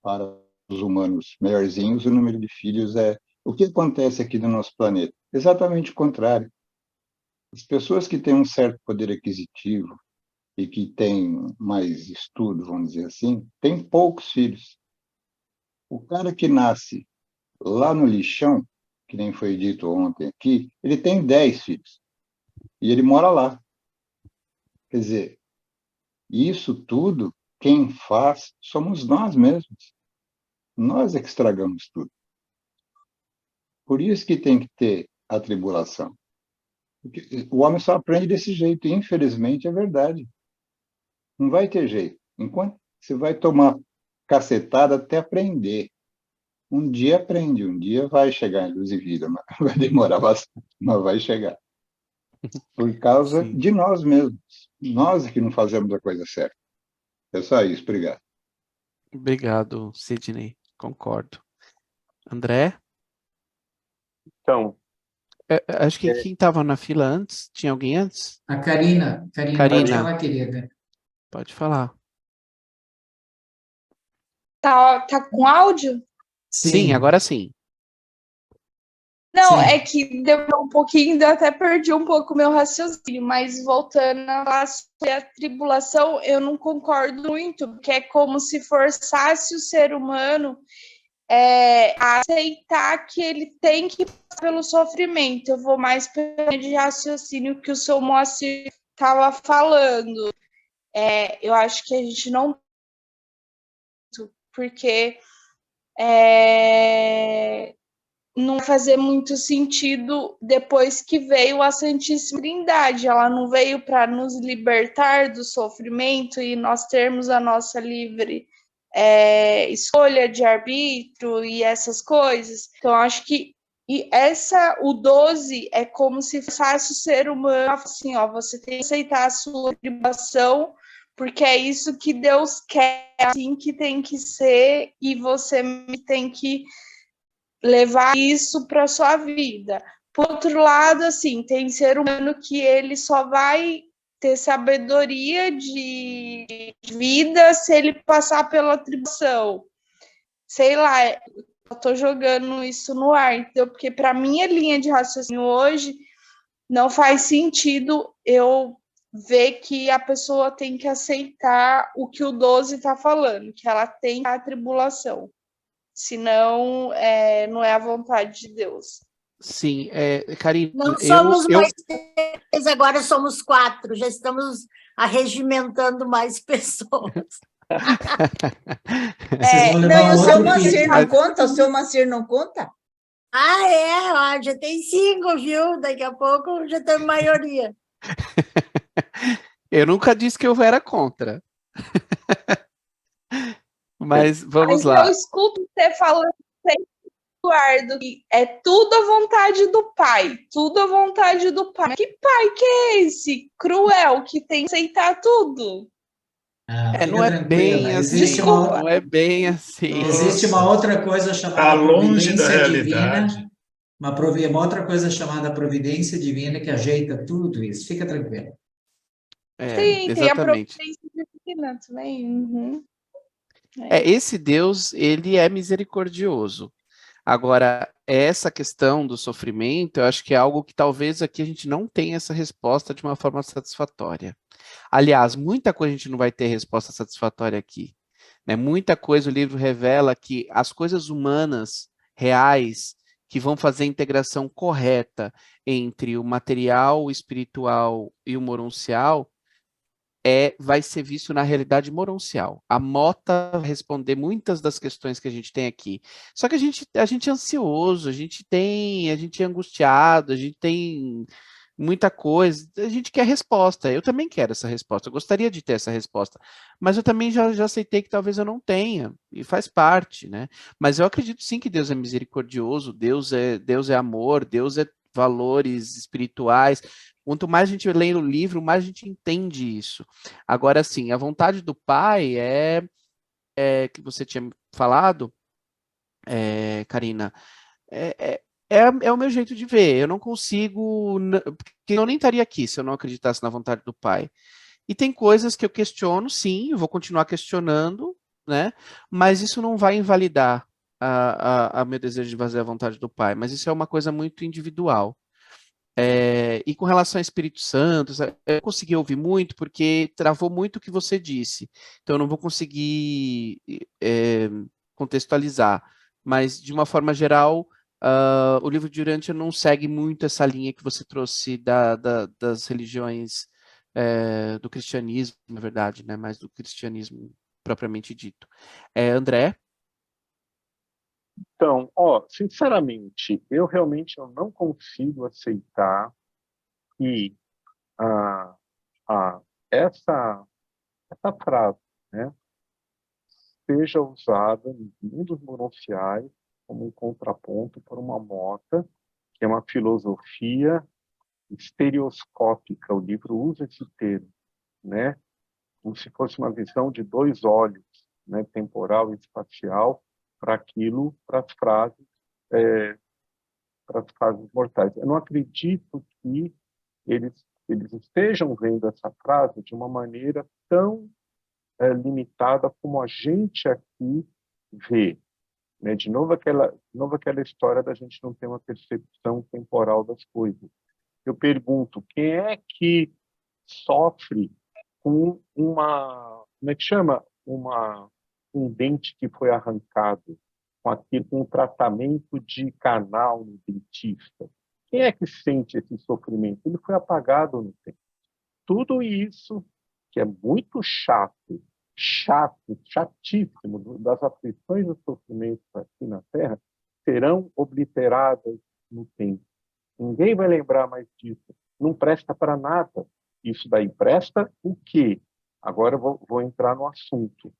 Para os humanos melhorzinhos, o número de filhos é... O que acontece aqui no nosso planeta? Exatamente o contrário. As pessoas que têm um certo poder aquisitivo e que têm mais estudo, vamos dizer assim, têm poucos filhos. O cara que nasce lá no lixão, que nem foi dito ontem aqui, ele tem 10 filhos. E ele mora lá. Quer dizer, isso tudo, quem faz, somos nós mesmos. Nós é que estragamos tudo. Por isso que tem que ter a tribulação. Porque o homem só aprende desse jeito, e infelizmente é verdade. Não vai ter jeito. Enquanto você vai tomar cacetada até aprender. Um dia aprende, um dia vai chegar em luz e vida, mas vai demorar bastante, mas vai chegar. Por causa Sim. de nós mesmos. Nós é que não fazemos a coisa certa. É só isso, obrigado. Obrigado, Sidney. Concordo. André? Então, Acho que quem estava na fila antes, tinha alguém antes? A Karina, Karina. pode falar, querida. Pode falar. Tá com áudio? Sim, agora sim. Não, Sim. é que demorou um pouquinho, eu até perdi um pouco o meu raciocínio, mas voltando a falar sobre a tribulação, eu não concordo muito, porque é como se forçasse o ser humano a aceitar que ele tem que passar pelo sofrimento. Eu vou mais pelo de raciocínio que o seu Moacir estava falando. Eu acho que a gente não... Porque não vai fazer muito sentido depois que veio a Santíssima Trindade. Ela não veio para nos libertar do sofrimento e nós termos a nossa livre escolha de arbítrio e essas coisas. Então, acho que o 12 é como se fosse o ser humano assim, ó, você tem que aceitar a sua tribulação, porque é isso que Deus quer, assim que tem que ser, e você tem que levar isso para sua vida. Por outro lado, assim, tem ser humano que ele só vai ter sabedoria de vida se ele passar pela tribulação. Sei lá, eu tô jogando isso no ar, então, porque para minha linha de raciocínio hoje não faz sentido eu ver que a pessoa tem que aceitar o que o 12 está falando, que ela tem a tribulação. Senão, não é a vontade de Deus. Sim, Karina, Não somos mais 3, agora somos 4, já estamos arregimentando mais pessoas. Vocês vão Não, levar e o seu outro Moacir filho. não conta? O seu Moacir não conta? Ah, é? Ó, já tem 5, viu? Daqui a pouco já tem maioria. Eu nunca disse que eu era contra. Mas vamos Mas eu lá. escuto você falando sempre, Eduardo, que é tudo à vontade do pai, tudo à vontade do pai. Que pai que é esse? Cruel, que tem que aceitar tudo. Ah, Não fica é tranquila. bem assim. Desculpa. Não é bem assim. Existe uma Nossa, outra coisa tá chamada longe da providência divina, realidade. uma outra coisa chamada providência divina que ajeita tudo isso. Fica tranquilo. Sim, tem a Exatamente. providência divina também. Uhum. Esse Deus, ele é misericordioso. Agora, essa questão do sofrimento, eu acho que é algo que talvez aqui a gente não tenha essa resposta de uma forma satisfatória. Aliás, muita coisa a gente não vai ter resposta satisfatória aqui, né? Muita coisa o livro revela que as coisas humanas, reais, que vão fazer a integração correta entre o material, o espiritual e o moroncial, vai ser visto na realidade moroncial. A Mota vai responder muitas das questões que a gente tem aqui. Só que a gente é ansioso, a gente é angustiado, a gente tem muita coisa, a gente quer resposta. Eu também quero essa resposta, eu gostaria de ter essa resposta, mas eu também já aceitei que talvez eu não tenha, e faz parte, né? Mas eu acredito sim que Deus é misericordioso, Deus é amor, Deus é valores espirituais. Quanto mais a gente lê o livro, mais a gente entende isso. Agora, sim, a vontade do Pai que você tinha falado, Karina, é o meu jeito de ver. Eu não consigo, porque eu nem estaria aqui se eu não acreditasse na vontade do Pai. E tem coisas que eu questiono, sim, eu vou continuar questionando, né? Mas isso não vai invalidar a meu desejo de fazer a vontade do Pai. Mas isso é uma coisa muito individual. E com relação ao Espírito Santo, eu não consegui ouvir muito porque travou muito o que você disse. Então, eu não vou conseguir contextualizar. Mas, de uma forma geral, o livro de Urântia não segue muito essa linha que você trouxe das religiões do cristianismo, na verdade, né? Mais do cristianismo propriamente dito. André? Então, sinceramente, eu realmente não consigo aceitar que ah, essa frase, né, seja usada em mundos moronciais como um contraponto para uma Mota, que é uma filosofia estereoscópica. O livro usa esse termo, né, como se fosse uma visão de dois olhos, né, temporal e espacial, para as frases mortais. Eu não acredito que eles estejam vendo essa frase de uma maneira tão limitada como a gente aqui vê. Né? De novo aquela história da gente não ter uma percepção temporal das coisas. Eu pergunto, quem é que sofre com como é que chama? Um dente que foi arrancado, com um tratamento de canal no dentista. Quem é que sente esse sofrimento? Ele foi apagado no tempo. Tudo isso, que é muito chatíssimo, das aflições e dos sofrimentos aqui na Terra, serão obliteradas no tempo. Ninguém vai lembrar mais disso. Não presta para nada. Isso daí presta o quê? Agora eu vou entrar no assunto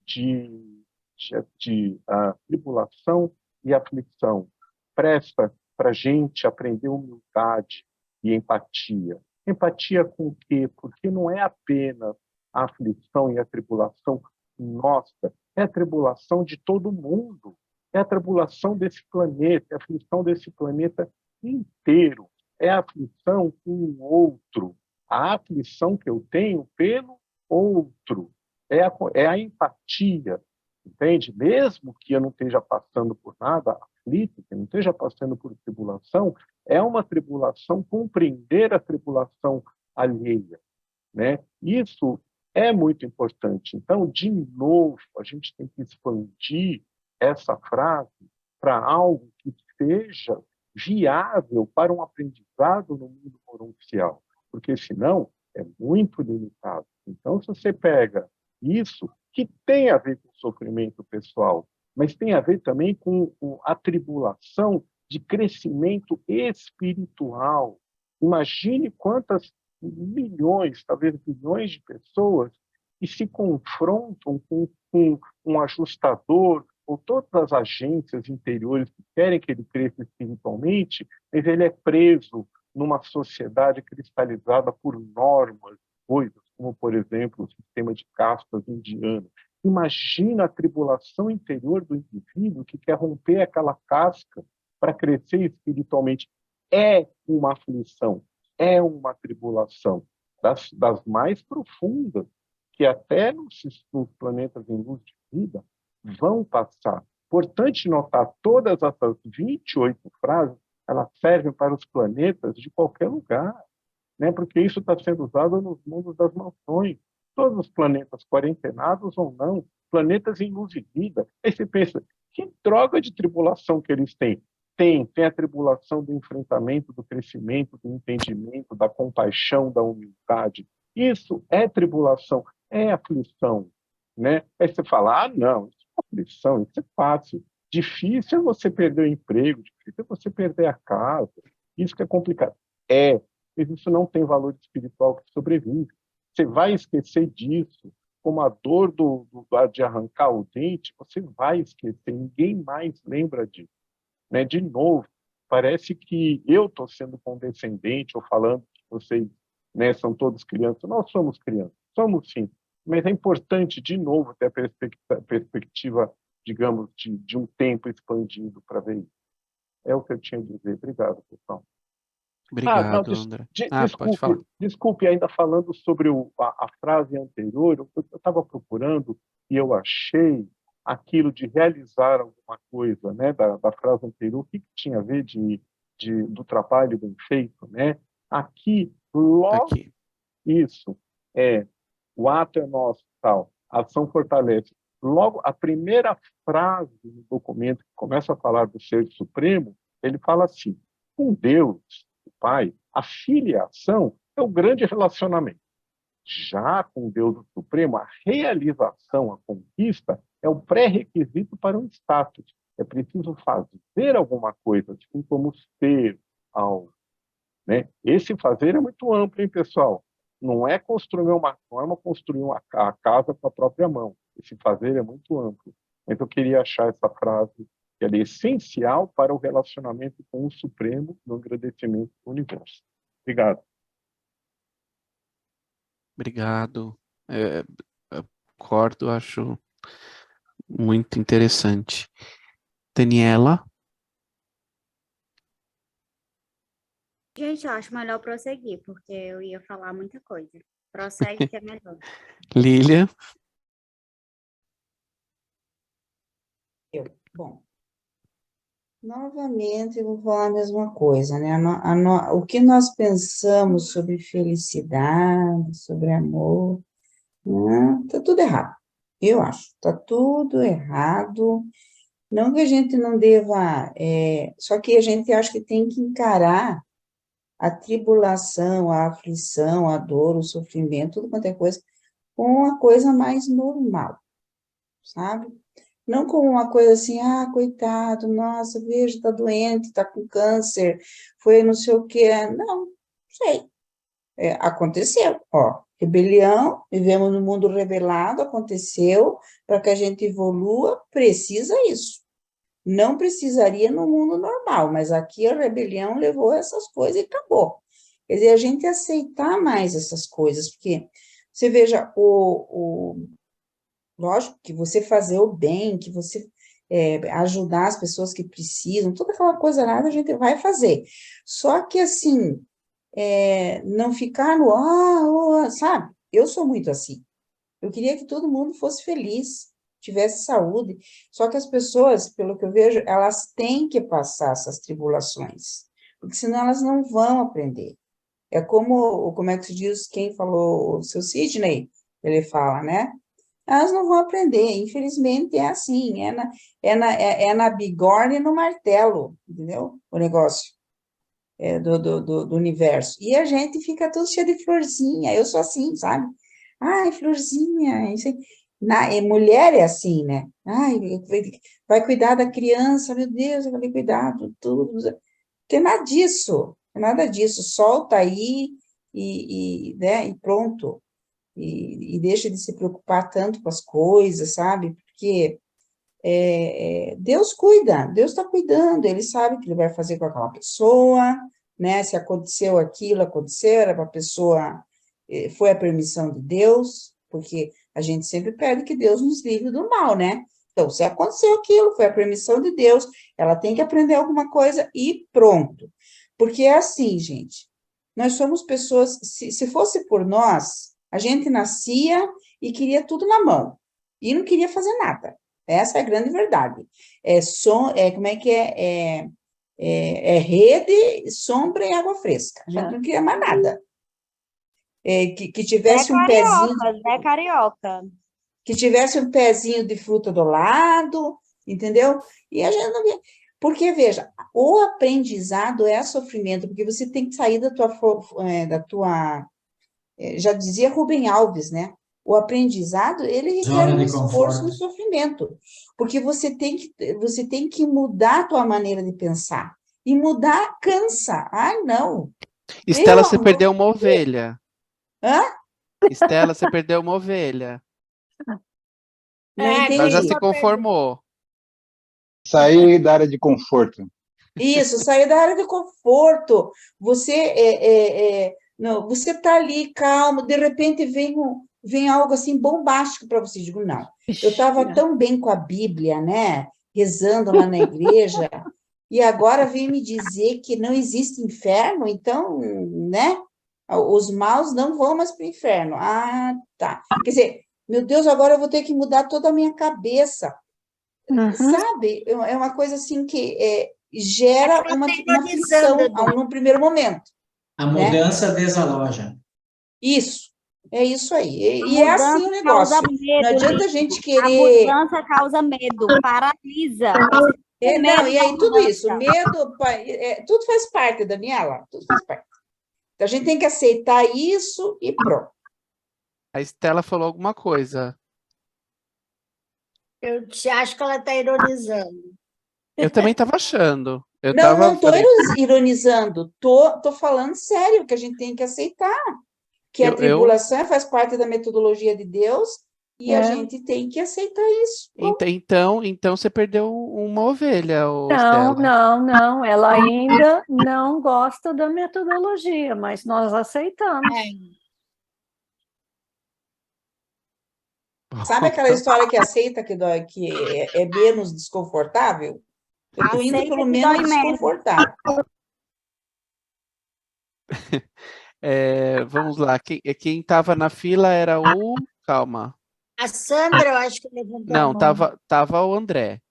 de tribulação e aflição. Presta para a gente aprender humildade e empatia. Empatia com o quê? Porque não é apenas a aflição e a tribulação nossa, é a tribulação de todo mundo, é a tribulação desse planeta, é a aflição desse planeta inteiro, é a aflição com o outro, a aflição que eu tenho pelo outro, é a empatia, entende? Mesmo que eu não esteja passando por nada aflito, que eu não esteja passando por tribulação, é uma tribulação compreender a tribulação alheia, né? Isso é muito importante. Então, de novo, a gente tem que expandir essa frase para algo que seja viável para um aprendizado no mundo moroncial, porque senão é muito limitado. Então, se você pega isso, que tem a ver com o sofrimento pessoal, mas tem a ver também com a tribulação de crescimento espiritual. Imagine quantas milhões, talvez bilhões de pessoas que se confrontam com um ajustador ou todas as agências interiores que querem que ele cresça espiritualmente, mas ele é preso numa sociedade cristalizada por normas, coisas como, por exemplo, o sistema de castas indiano. Imagina a tribulação interior do indivíduo que quer romper aquela casca para crescer espiritualmente. É uma aflição, é uma tribulação das mais profundas, que até nos planetas em luz de vida vão passar. Importante notar, todas essas 28 frases, elas servem para os planetas de qualquer lugar, né? Porque isso está sendo usado nos mundos das mansões. Todos os planetas, quarentenados ou não, planetas em luz de vida. Aí você pensa, que droga de tribulação que eles têm? Tem a tribulação do enfrentamento, do crescimento, do entendimento, da compaixão, da humildade. Isso é tribulação, é aflição, né? Aí você fala, não, isso é aflição, isso é fácil. Difícil é você perder o emprego, difícil é você perder a casa, isso que é complicado. Mas isso não tem valor espiritual que sobrevive. Você vai esquecer disso, como a dor de arrancar o dente, você vai esquecer, ninguém mais lembra disso. Né? De novo, parece que eu estou sendo condescendente ou falando que vocês, né, são todos crianças. Nós somos crianças, somos sim, mas é importante, de novo, ter a perspectiva, digamos, de um tempo expandido para ver isso. É o que eu tinha a dizer. Obrigado, pessoal. Obrigado, André. Pode falar. Desculpe, ainda falando sobre a frase anterior, eu estava procurando e eu achei aquilo de realizar alguma coisa, né, da frase anterior, o que tinha a ver do trabalho bem feito, né? Aqui, logo, isso, o ato é nosso, tal, a ação fortalece. Logo, a primeira frase do documento que começa a falar do Ser Supremo, ele fala assim, com Deus, o Pai, a filiação é o grande relacionamento. Já com Deus o Supremo, a realização, a conquista, é o pré-requisito para um status. É preciso fazer alguma coisa, assim como ser algo. Né? Esse fazer é muito amplo, hein, pessoal? Não é construir a casa com a própria mão. Esse fazer é muito amplo. Mas eu queria achar essa frase que ela é essencial para o relacionamento com o Supremo no agradecimento do universo. Obrigado. Obrigado. Eu concordo, acho muito interessante. Daniela? Gente, eu acho melhor prosseguir, porque eu ia falar muita coisa. Prossegue que é melhor. Lília? Bom, novamente eu vou falar a mesma coisa, né? O que nós pensamos sobre felicidade, sobre amor, tá tudo errado, eu acho, tá tudo errado. Não que a gente não deva, só que a gente acha que tem que encarar a tribulação, a aflição, a dor, o sofrimento, tudo quanto é coisa, com uma coisa mais normal, sabe? Não como uma coisa assim, coitado, nossa, veja, tá doente, tá com câncer, foi não sei o quê. Não sei. Aconteceu, rebelião, vivemos no mundo rebelado, aconteceu, para que a gente evolua, precisa isso. Não precisaria no mundo normal, mas aqui a rebelião levou essas coisas e acabou. Quer dizer, a gente aceitar mais essas coisas, porque você veja, lógico que você fazer o bem, que você ajudar as pessoas que precisam, toda aquela coisa nada a gente vai fazer. Só que, assim, não ficar no, sabe? Eu sou muito assim. Eu queria que todo mundo fosse feliz, tivesse saúde. Só que as pessoas, pelo que eu vejo, elas têm que passar essas tribulações, porque senão elas não vão aprender. É como é que se diz, quem falou, o seu Sidney, ele fala, né? Elas não vão aprender, infelizmente é assim, é na bigorna e no martelo, entendeu? O negócio do universo. E a gente fica tudo cheio de florzinha, eu sou assim, sabe? Ai, florzinha, isso aí. Mulher é assim, né? Ai, vai cuidar da criança, meu Deus, vai cuidar de tudo. Não tem nada disso, não tem nada disso. Solta aí né, e pronto. E deixa de se preocupar tanto com as coisas, sabe? Porque Deus cuida, Deus está cuidando, Ele sabe o que Ele vai fazer com aquela pessoa, né? Se aconteceu aquilo, aconteceu, era para a pessoa, foi a permissão de Deus, porque a gente sempre pede que Deus nos livre do mal, né? Então, se aconteceu aquilo, foi a permissão de Deus, ela tem que aprender alguma coisa e pronto. Porque é assim, gente, nós somos pessoas, se fosse por nós, a gente nascia e queria tudo na mão, e não queria fazer nada. Essa é a grande verdade. Como é que é? Rede, sombra e água fresca. A gente não queria mais nada. Que tivesse um pezinho... É carioca. Que tivesse um pezinho de fruta do lado, entendeu? E a gente não via. Porque, veja, o aprendizado é sofrimento, porque você tem que sair da tua... já dizia Rubem Alves, né? O aprendizado, ele requer um esforço e um sofrimento, porque você tem que mudar a tua maneira de pensar, e mudar cansa. Ah, não. Estela, você perdeu uma ovelha. Hã? Estela, você perdeu uma ovelha. Não entendi. Ela já se conformou. Sair da área de conforto. Isso, sair da área de conforto. Você não, você está ali calmo, de repente vem algo assim bombástico para você. Digo, não, eu estava tão bem com a Bíblia, né? Rezando lá na igreja, e agora vem me dizer que não existe inferno, então, né? Os maus não vão mais para o inferno. Ah, tá. Quer dizer, meu Deus, agora eu vou ter que mudar toda a minha cabeça. Sabe? É uma coisa assim que gera uma aflição no primeiro momento. A mudança desaloja. Isso, é isso aí. E é assim o negócio. Não adianta a gente querer... A mudança causa medo, paralisa. Não, e aí tudo isso, medo, tudo faz parte, Daniela, tudo faz parte. Então a gente tem que aceitar isso e pronto. A Estela falou alguma coisa. Eu acho que ela está ironizando. Eu também estava achando. Não estou ironizando, tô falando sério, que a gente tem que aceitar. Que a tribulação faz parte da metodologia de Deus e a gente tem que aceitar isso. Então você perdeu uma ovelha, Não, Estela. não, ela ainda não gosta da metodologia, mas nós aceitamos. Sabe aquela história que aceita que é menos desconfortável? Eu estou indo pelo menos desconfortável. Vamos lá, quem estava na fila era o... Calma. A Sandra, eu acho que levantou Não, a mão. tava o André.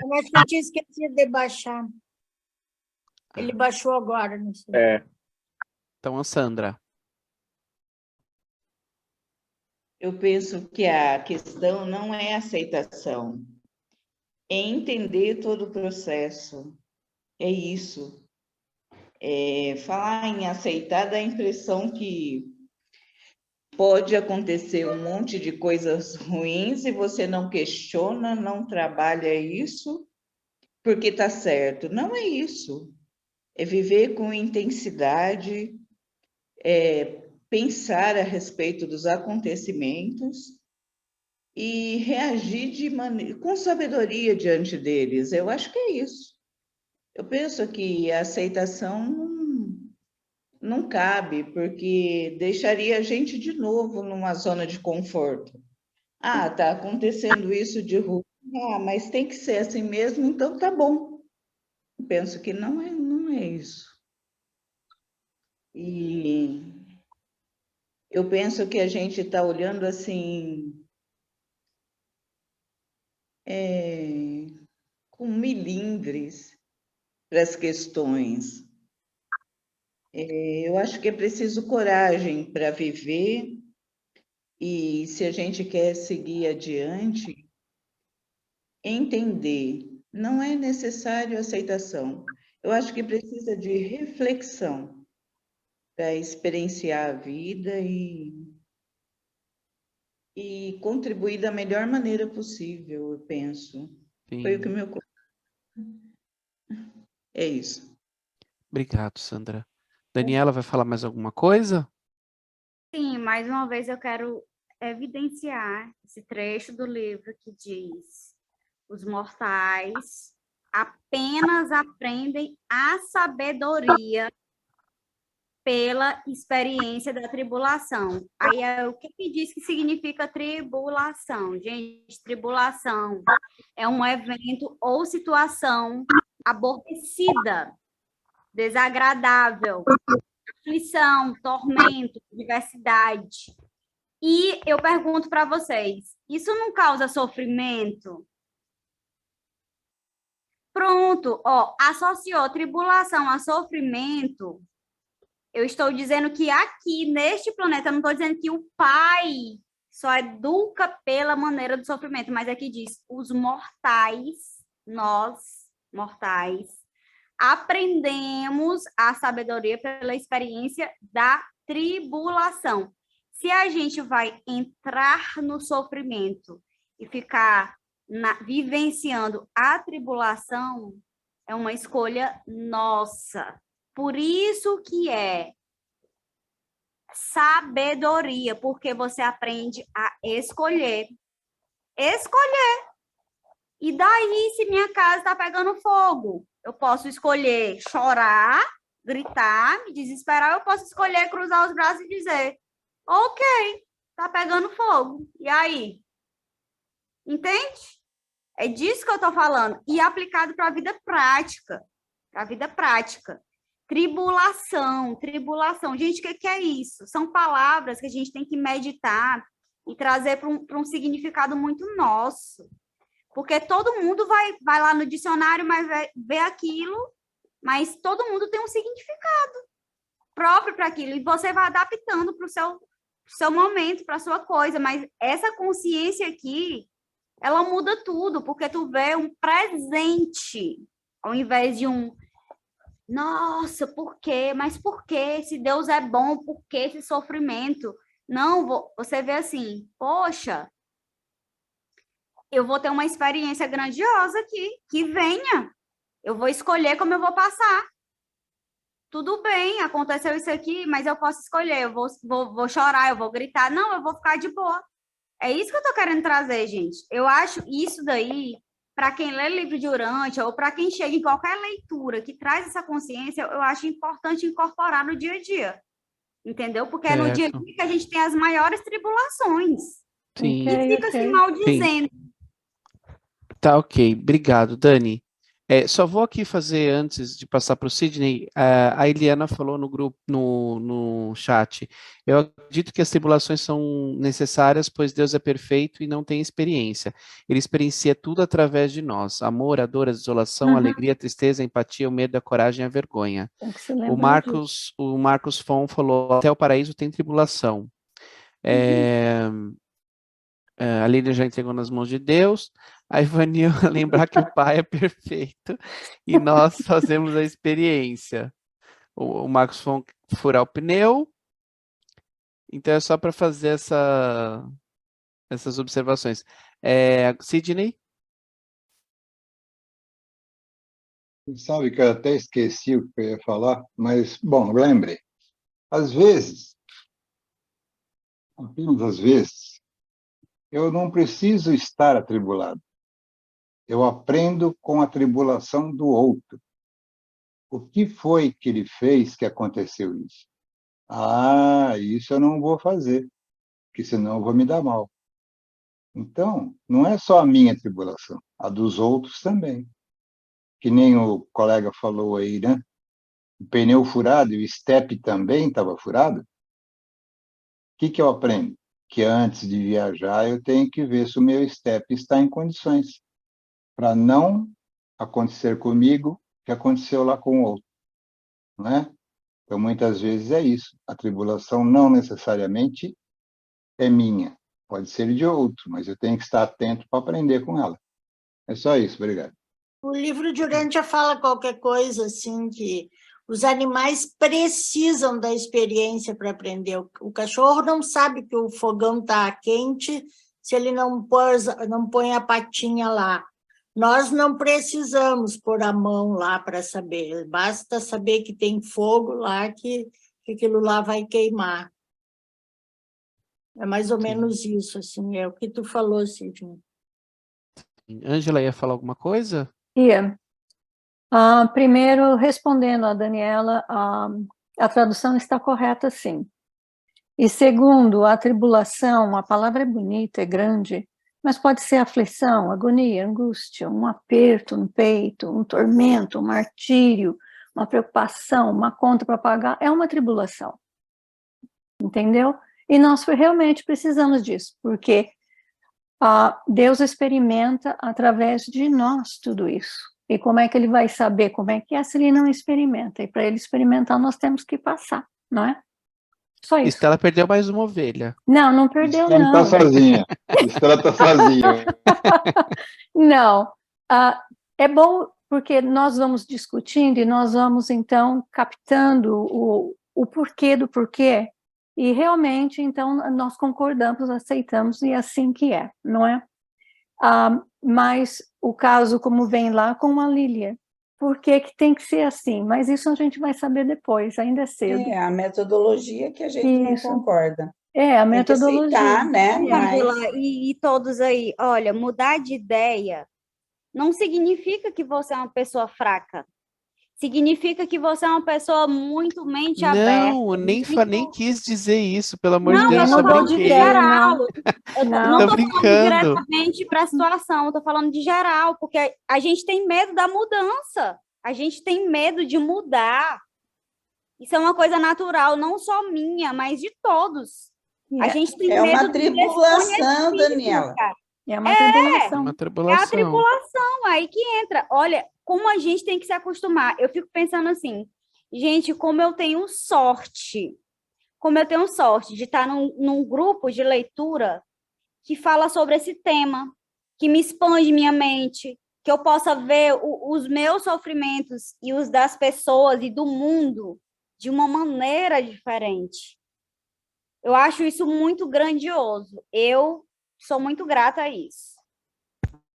Eu acho que eu tinha esquecido de baixar. Ele baixou agora, não sei. Então, a Sandra. Eu penso que a questão não é aceitação, é entender todo o processo. É isso. Falar em aceitar dá a impressão que pode acontecer um monte de coisas ruins e você não questiona, não trabalha isso porque está certo. Não é isso. É viver com intensidade, pensar a respeito dos acontecimentos e reagir com sabedoria diante deles. Eu acho que é isso. Eu penso que a aceitação não cabe, porque deixaria a gente de novo numa zona de conforto. Ah, está acontecendo isso de ruim. Ah, mas tem que ser assim mesmo, então tá bom. Eu penso que não é isso. E eu penso que a gente está olhando assim, com milindres para as questões. Eu acho que é preciso coragem para viver, e se a gente quer seguir adiante, entender, não é necessário aceitação. Eu acho que precisa de reflexão para experienciar a vida e e contribuir da melhor maneira possível, eu penso. Sim. Foi o que me ocorreu. É isso. Obrigado, Sandra. Daniela vai falar mais alguma coisa? Sim, mais uma vez eu quero evidenciar esse trecho do livro que diz: os mortais apenas aprendem a sabedoria pela experiência da tribulação. Aí o que diz que significa tribulação? Gente, tribulação é um evento ou situação aborrecida, desagradável, aflição, tormento, diversidade. E eu pergunto para vocês, isso não causa sofrimento? Pronto, ó, associou tribulação a sofrimento. Eu estou dizendo que aqui, neste planeta, eu não estou dizendo que o Pai só educa pela maneira do sofrimento, mas aqui diz, os mortais, nós, mortais, aprendemos a sabedoria pela experiência da tribulação. Se a gente vai entrar no sofrimento e ficar vivenciando a tribulação, é uma escolha nossa. Por isso que é sabedoria, porque você aprende a escolher. Escolher. E daí, se minha casa está pegando fogo, eu posso escolher chorar, gritar, me desesperar, eu posso escolher cruzar os braços e dizer, ok, está pegando fogo. E aí? Entende? É disso que eu estou falando. E aplicado para a vida prática. Para a vida prática. Tribulação, tribulação. Gente, o que é isso? São palavras que a gente tem que meditar e trazer para um significado muito nosso. Porque todo mundo vai lá no dicionário, mas vai ver aquilo, mas todo mundo tem um significado próprio para aquilo. E você vai adaptando para o seu momento, para a sua coisa. Mas essa consciência aqui, ela muda tudo, porque tu vê um presente, ao invés de um nossa, por quê? Mas por quê? Se Deus é bom, por que esse sofrimento? Não, você vê assim, poxa, eu vou ter uma experiência grandiosa aqui, que venha. Eu vou escolher como eu vou passar. Tudo bem, aconteceu isso aqui, mas eu posso escolher, eu vou chorar, eu vou gritar. Não, eu vou ficar de boa. É isso que eu tô querendo trazer, gente. Eu acho isso daí, para quem lê livro de Urântia, ou para quem chega em qualquer leitura que traz essa consciência, eu acho importante incorporar no dia a dia. Entendeu? Porque é no dia a dia que a gente tem as maiores tribulações. Sim. E fica se maldizendo. Tá, ok. Obrigado, Dani. Só vou aqui fazer, antes de passar para o Sidney, a Eliana falou no grupo, no chat, eu acredito que as tribulações são necessárias, pois Deus é perfeito e não tem experiência. Ele experiencia tudo através de nós, amor, a dor, a desolação, a alegria, a tristeza, a empatia, o medo, a coragem e a vergonha. O Marcos Fon falou, até o paraíso tem tribulação. A Lília já entregou nas mãos de Deus. A Ivanil lembrar que o Pai é perfeito e nós fazemos a experiência. O Marcos foi furar o pneu. Então é só para fazer essas observações. Sidney? Sabe que eu até esqueci o que eu ia falar, mas, bom, lembrei. Às vezes, apenas às vezes, eu não preciso estar atribulado. Eu aprendo com a tribulação do outro. O que foi que ele fez que aconteceu isso? Ah, isso eu não vou fazer, porque senão eu vou me dar mal. Então, não é só a minha tribulação, a dos outros também. Que nem o colega falou aí, né? O pneu furado e o estepe também estava furado. O que eu aprendo? Que antes de viajar eu tenho que ver se o meu estepe está em condições, para não acontecer comigo o que aconteceu lá com o outro, né? Então, muitas vezes é isso. A tribulação não necessariamente é minha, pode ser de outro, mas eu tenho que estar atento para aprender com ela. É só isso, obrigado. O livro de Urântia fala qualquer coisa assim, que Os animais precisam da experiência para aprender. O cachorro não sabe que o fogão está quente se ele não põe a patinha lá. Nós não precisamos pôr a mão lá para saber. Basta saber que tem fogo lá, que aquilo lá vai queimar. É mais ou menos isso, assim, é o que tu falou, Sidney. Ângela ia falar alguma coisa? Ia. Primeiro, respondendo a Daniela, a tradução está correta, sim. E segundo, a tribulação, a palavra é bonita, é grande, mas pode ser aflição, agonia, angústia, um aperto no peito, um tormento, um martírio, uma preocupação, uma conta para pagar, é uma tribulação. Entendeu? E nós realmente precisamos disso, porque Deus experimenta através de nós tudo isso. E como é que ele vai saber como é que é se ele não experimenta? E para ele experimentar, nós temos que passar, não é? Só isso. Estela perdeu mais uma ovelha. Não perdeu, Estela não. Não está sozinha. Estela está sozinha. Não. É bom porque nós vamos discutindo e nós vamos, então, captando o porquê do porquê. E realmente, então, nós concordamos, aceitamos, e é assim que é, não é? Mas o caso, como vem lá com a Lília, por que tem que ser assim? Mas isso a gente vai saber depois, ainda é cedo. É a metodologia que a gente não concorda. A metodologia. Tem que aceitar, né? Camila, e todos aí, olha, mudar de ideia não significa que você é uma pessoa fraca. Significa que você é uma pessoa muito mente aberta. Não, nem quis dizer isso, pelo amor de Deus. Não, eu tô falando de geral. Eu não tô brincando. falando diretamente para a situação, eu tô falando de geral, porque a gente tem medo da mudança. A gente tem medo de mudar. Isso é uma coisa natural, não só minha, mas de todos. A gente tem medo uma tribulação, Daniela. É uma tribulação. Uma tribulação. É a tribulação, aí que entra. Olha, como a gente tem que se acostumar. Eu fico pensando assim, gente, como eu tenho sorte de estar num grupo de leitura que fala sobre esse tema, que me expande minha mente, que eu possa ver os meus sofrimentos e os das pessoas e do mundo de uma maneira diferente. Eu acho isso muito grandioso. Eu sou muito grata a isso.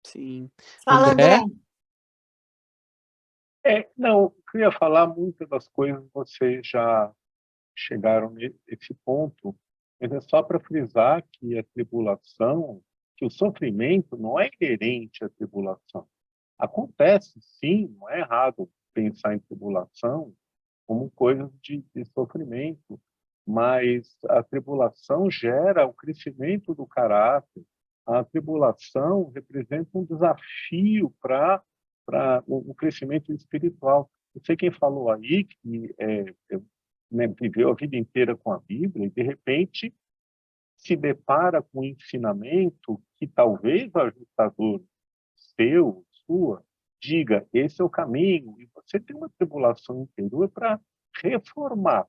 Sim. Fala, André. Não, eu queria falar muitas das coisas, vocês já chegaram nesse ponto, mas é só para frisar que a tribulação, que o sofrimento não é inerente à tribulação. Acontece, sim, não é errado pensar em tribulação como coisa de sofrimento, mas a tribulação gera o crescimento do caráter. A tribulação representa um desafio para o crescimento espiritual. Não sei quem falou aí que viveu a vida inteira com a Bíblia e, de repente, se depara com um ensinamento que talvez o ajustador sua, diga, esse é o caminho, e você tem uma tribulação interior para reformar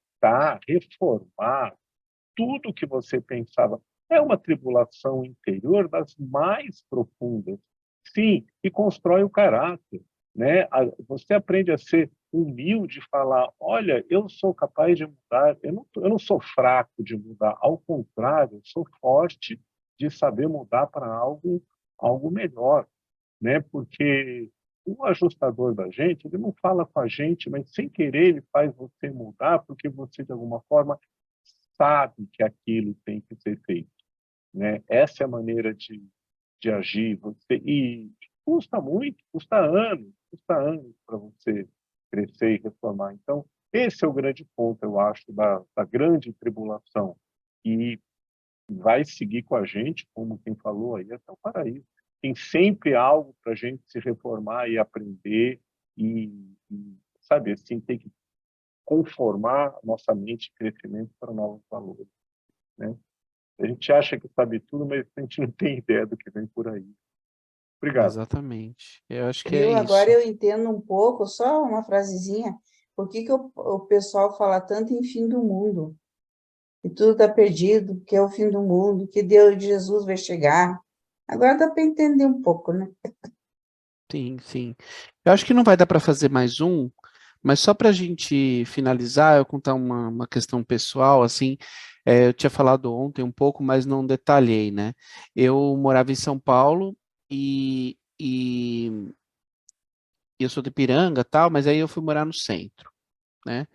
tudo que você pensava. É uma tribulação interior das mais profundas. Sim, e constrói o caráter, né? Você aprende a ser humilde, falar, olha, eu sou capaz de mudar, eu não sou fraco de mudar, ao contrário, eu sou forte de saber mudar para algo melhor, né? Porque o ajustador da gente, ele não fala com a gente, mas sem querer ele faz você mudar, porque você, de alguma forma, sabe que aquilo tem que ser feito, né? Essa é a maneira de agir. E custa muito, custa anos para você crescer e reformar. Então, esse é o grande ponto, eu acho, da grande tribulação. E vai seguir com a gente, como quem falou aí, até o paraíso. Tem sempre algo para a gente se reformar e aprender e, sabe, assim, tem que conformar a nossa mente e crescimento para novos valores, né? A gente acha que sabe tudo, mas a gente não tem ideia do que vem por aí. Obrigado. Exatamente. Eu acho que é isso. Agora eu entendo um pouco, só uma frasezinha, por que o pessoal fala tanto em fim do mundo? Que tudo está perdido, que é o fim do mundo, que Deus, Jesus vai chegar. Agora dá para entender um pouco, né? Sim, sim. Eu acho que não vai dar para fazer mais um, Mas só para a gente finalizar, eu contar uma questão pessoal, assim, eu tinha falado ontem um pouco, mas não detalhei, né? Eu morava em São Paulo e eu sou de Ipiranga, tal, mas aí eu fui morar no centro, né?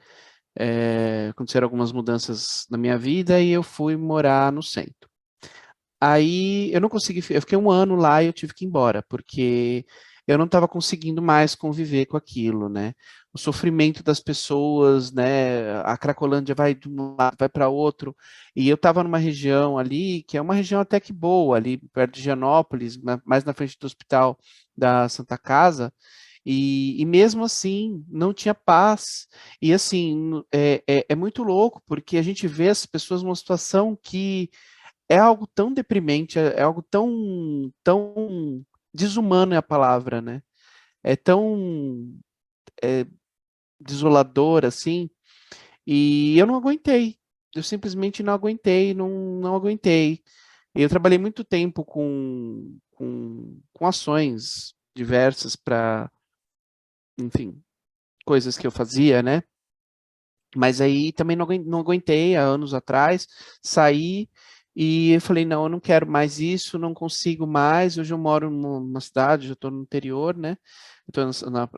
Aconteceram algumas mudanças na minha vida e eu fui morar no centro. Aí eu não consegui, eu fiquei um ano lá e eu tive que ir embora, porque eu não estava conseguindo mais conviver com aquilo, né? O sofrimento das pessoas, né? A Cracolândia vai de um lado, vai para outro, e eu estava numa região ali, que é uma região até que boa, ali perto de Gianópolis, mais na frente do hospital da Santa Casa, e mesmo assim não tinha paz. E assim, é muito louco, porque a gente vê as pessoas numa situação que é algo tão deprimente, é algo tão desumano é a palavra, né? É tão desolador, assim, e eu não aguentei. Eu simplesmente não aguentei, não aguentei. Eu trabalhei muito tempo com ações diversas para, enfim, coisas que eu fazia, né? Mas aí também não aguentei há anos atrás, saí e eu falei, não, eu não quero mais isso, não consigo mais. Hoje eu moro numa cidade, já estou no interior, né? Estou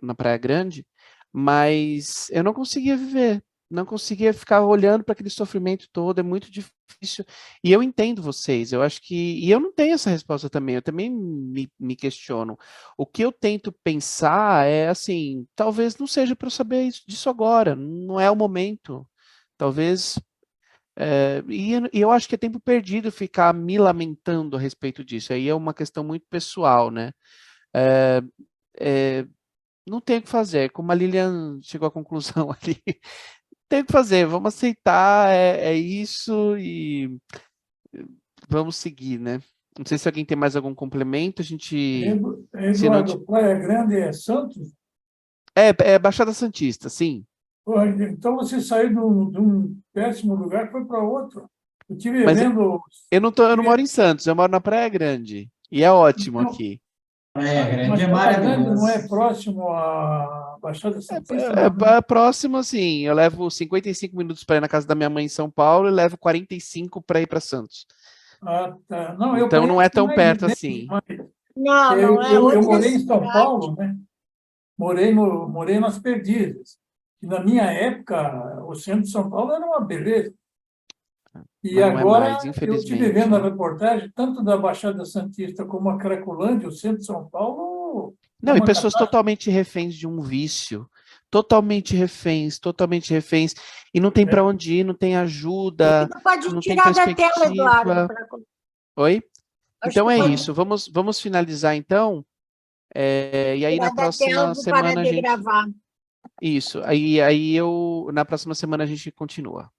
na Praia Grande, mas eu não conseguia viver, não conseguia ficar olhando para aquele sofrimento todo, é muito difícil. E eu entendo vocês, eu acho que. E eu não tenho essa resposta também, eu também me questiono. O que eu tento pensar é assim, talvez não seja para eu saber disso agora, não é o momento. Talvez. E eu acho que é tempo perdido ficar me lamentando a respeito disso. Aí é uma questão muito pessoal, né? É, é, não tem o que fazer. Como a Lilian chegou à conclusão ali, tem o que fazer. Vamos aceitar, é isso e vamos seguir, né? Não sei se alguém tem mais algum complemento. A gente. Se não, Eduardo, Praia Grande é Santos? é Baixada Santista, sim. Pô, então você saiu de um péssimo lugar e foi para outro. Eu estive Mas vendo. eu não moro em Santos, eu moro na Praia Grande. E é ótimo Então, aqui. Praia Grande mas é Praia Grande não maravilhoso. é próximo à Baixada Santista, É, não, né? próximo, assim, eu levo 55 minutos para ir na casa da minha mãe em São Paulo e levo 45 para ir para Santos. Ah, tá. Não, eu Então não é conheço tão mais perto gente, assim. mas Não, não é eu outra morei em São cidade. Paulo, né? Morei nas Perdizes. E na minha época, o centro de São Paulo era uma beleza. E Mas não é agora mais, eu estive infelizmente. vendo a reportagem, tanto da Baixada Santista como a Cracolândia, o centro de São Paulo é Não, e uma pessoas catástrofe. totalmente reféns de um vício. Totalmente reféns, totalmente reféns. E não tem para onde ir, não tem ajuda, Não pode não tem tirar da tela, Eduardo. perspectiva. Oi? Acho Então que é pode isso. Vamos finalizar então. E aí na tirar da tela, próxima vou parar semana a de gente. gravar. Isso. Aí na próxima semana a gente continua.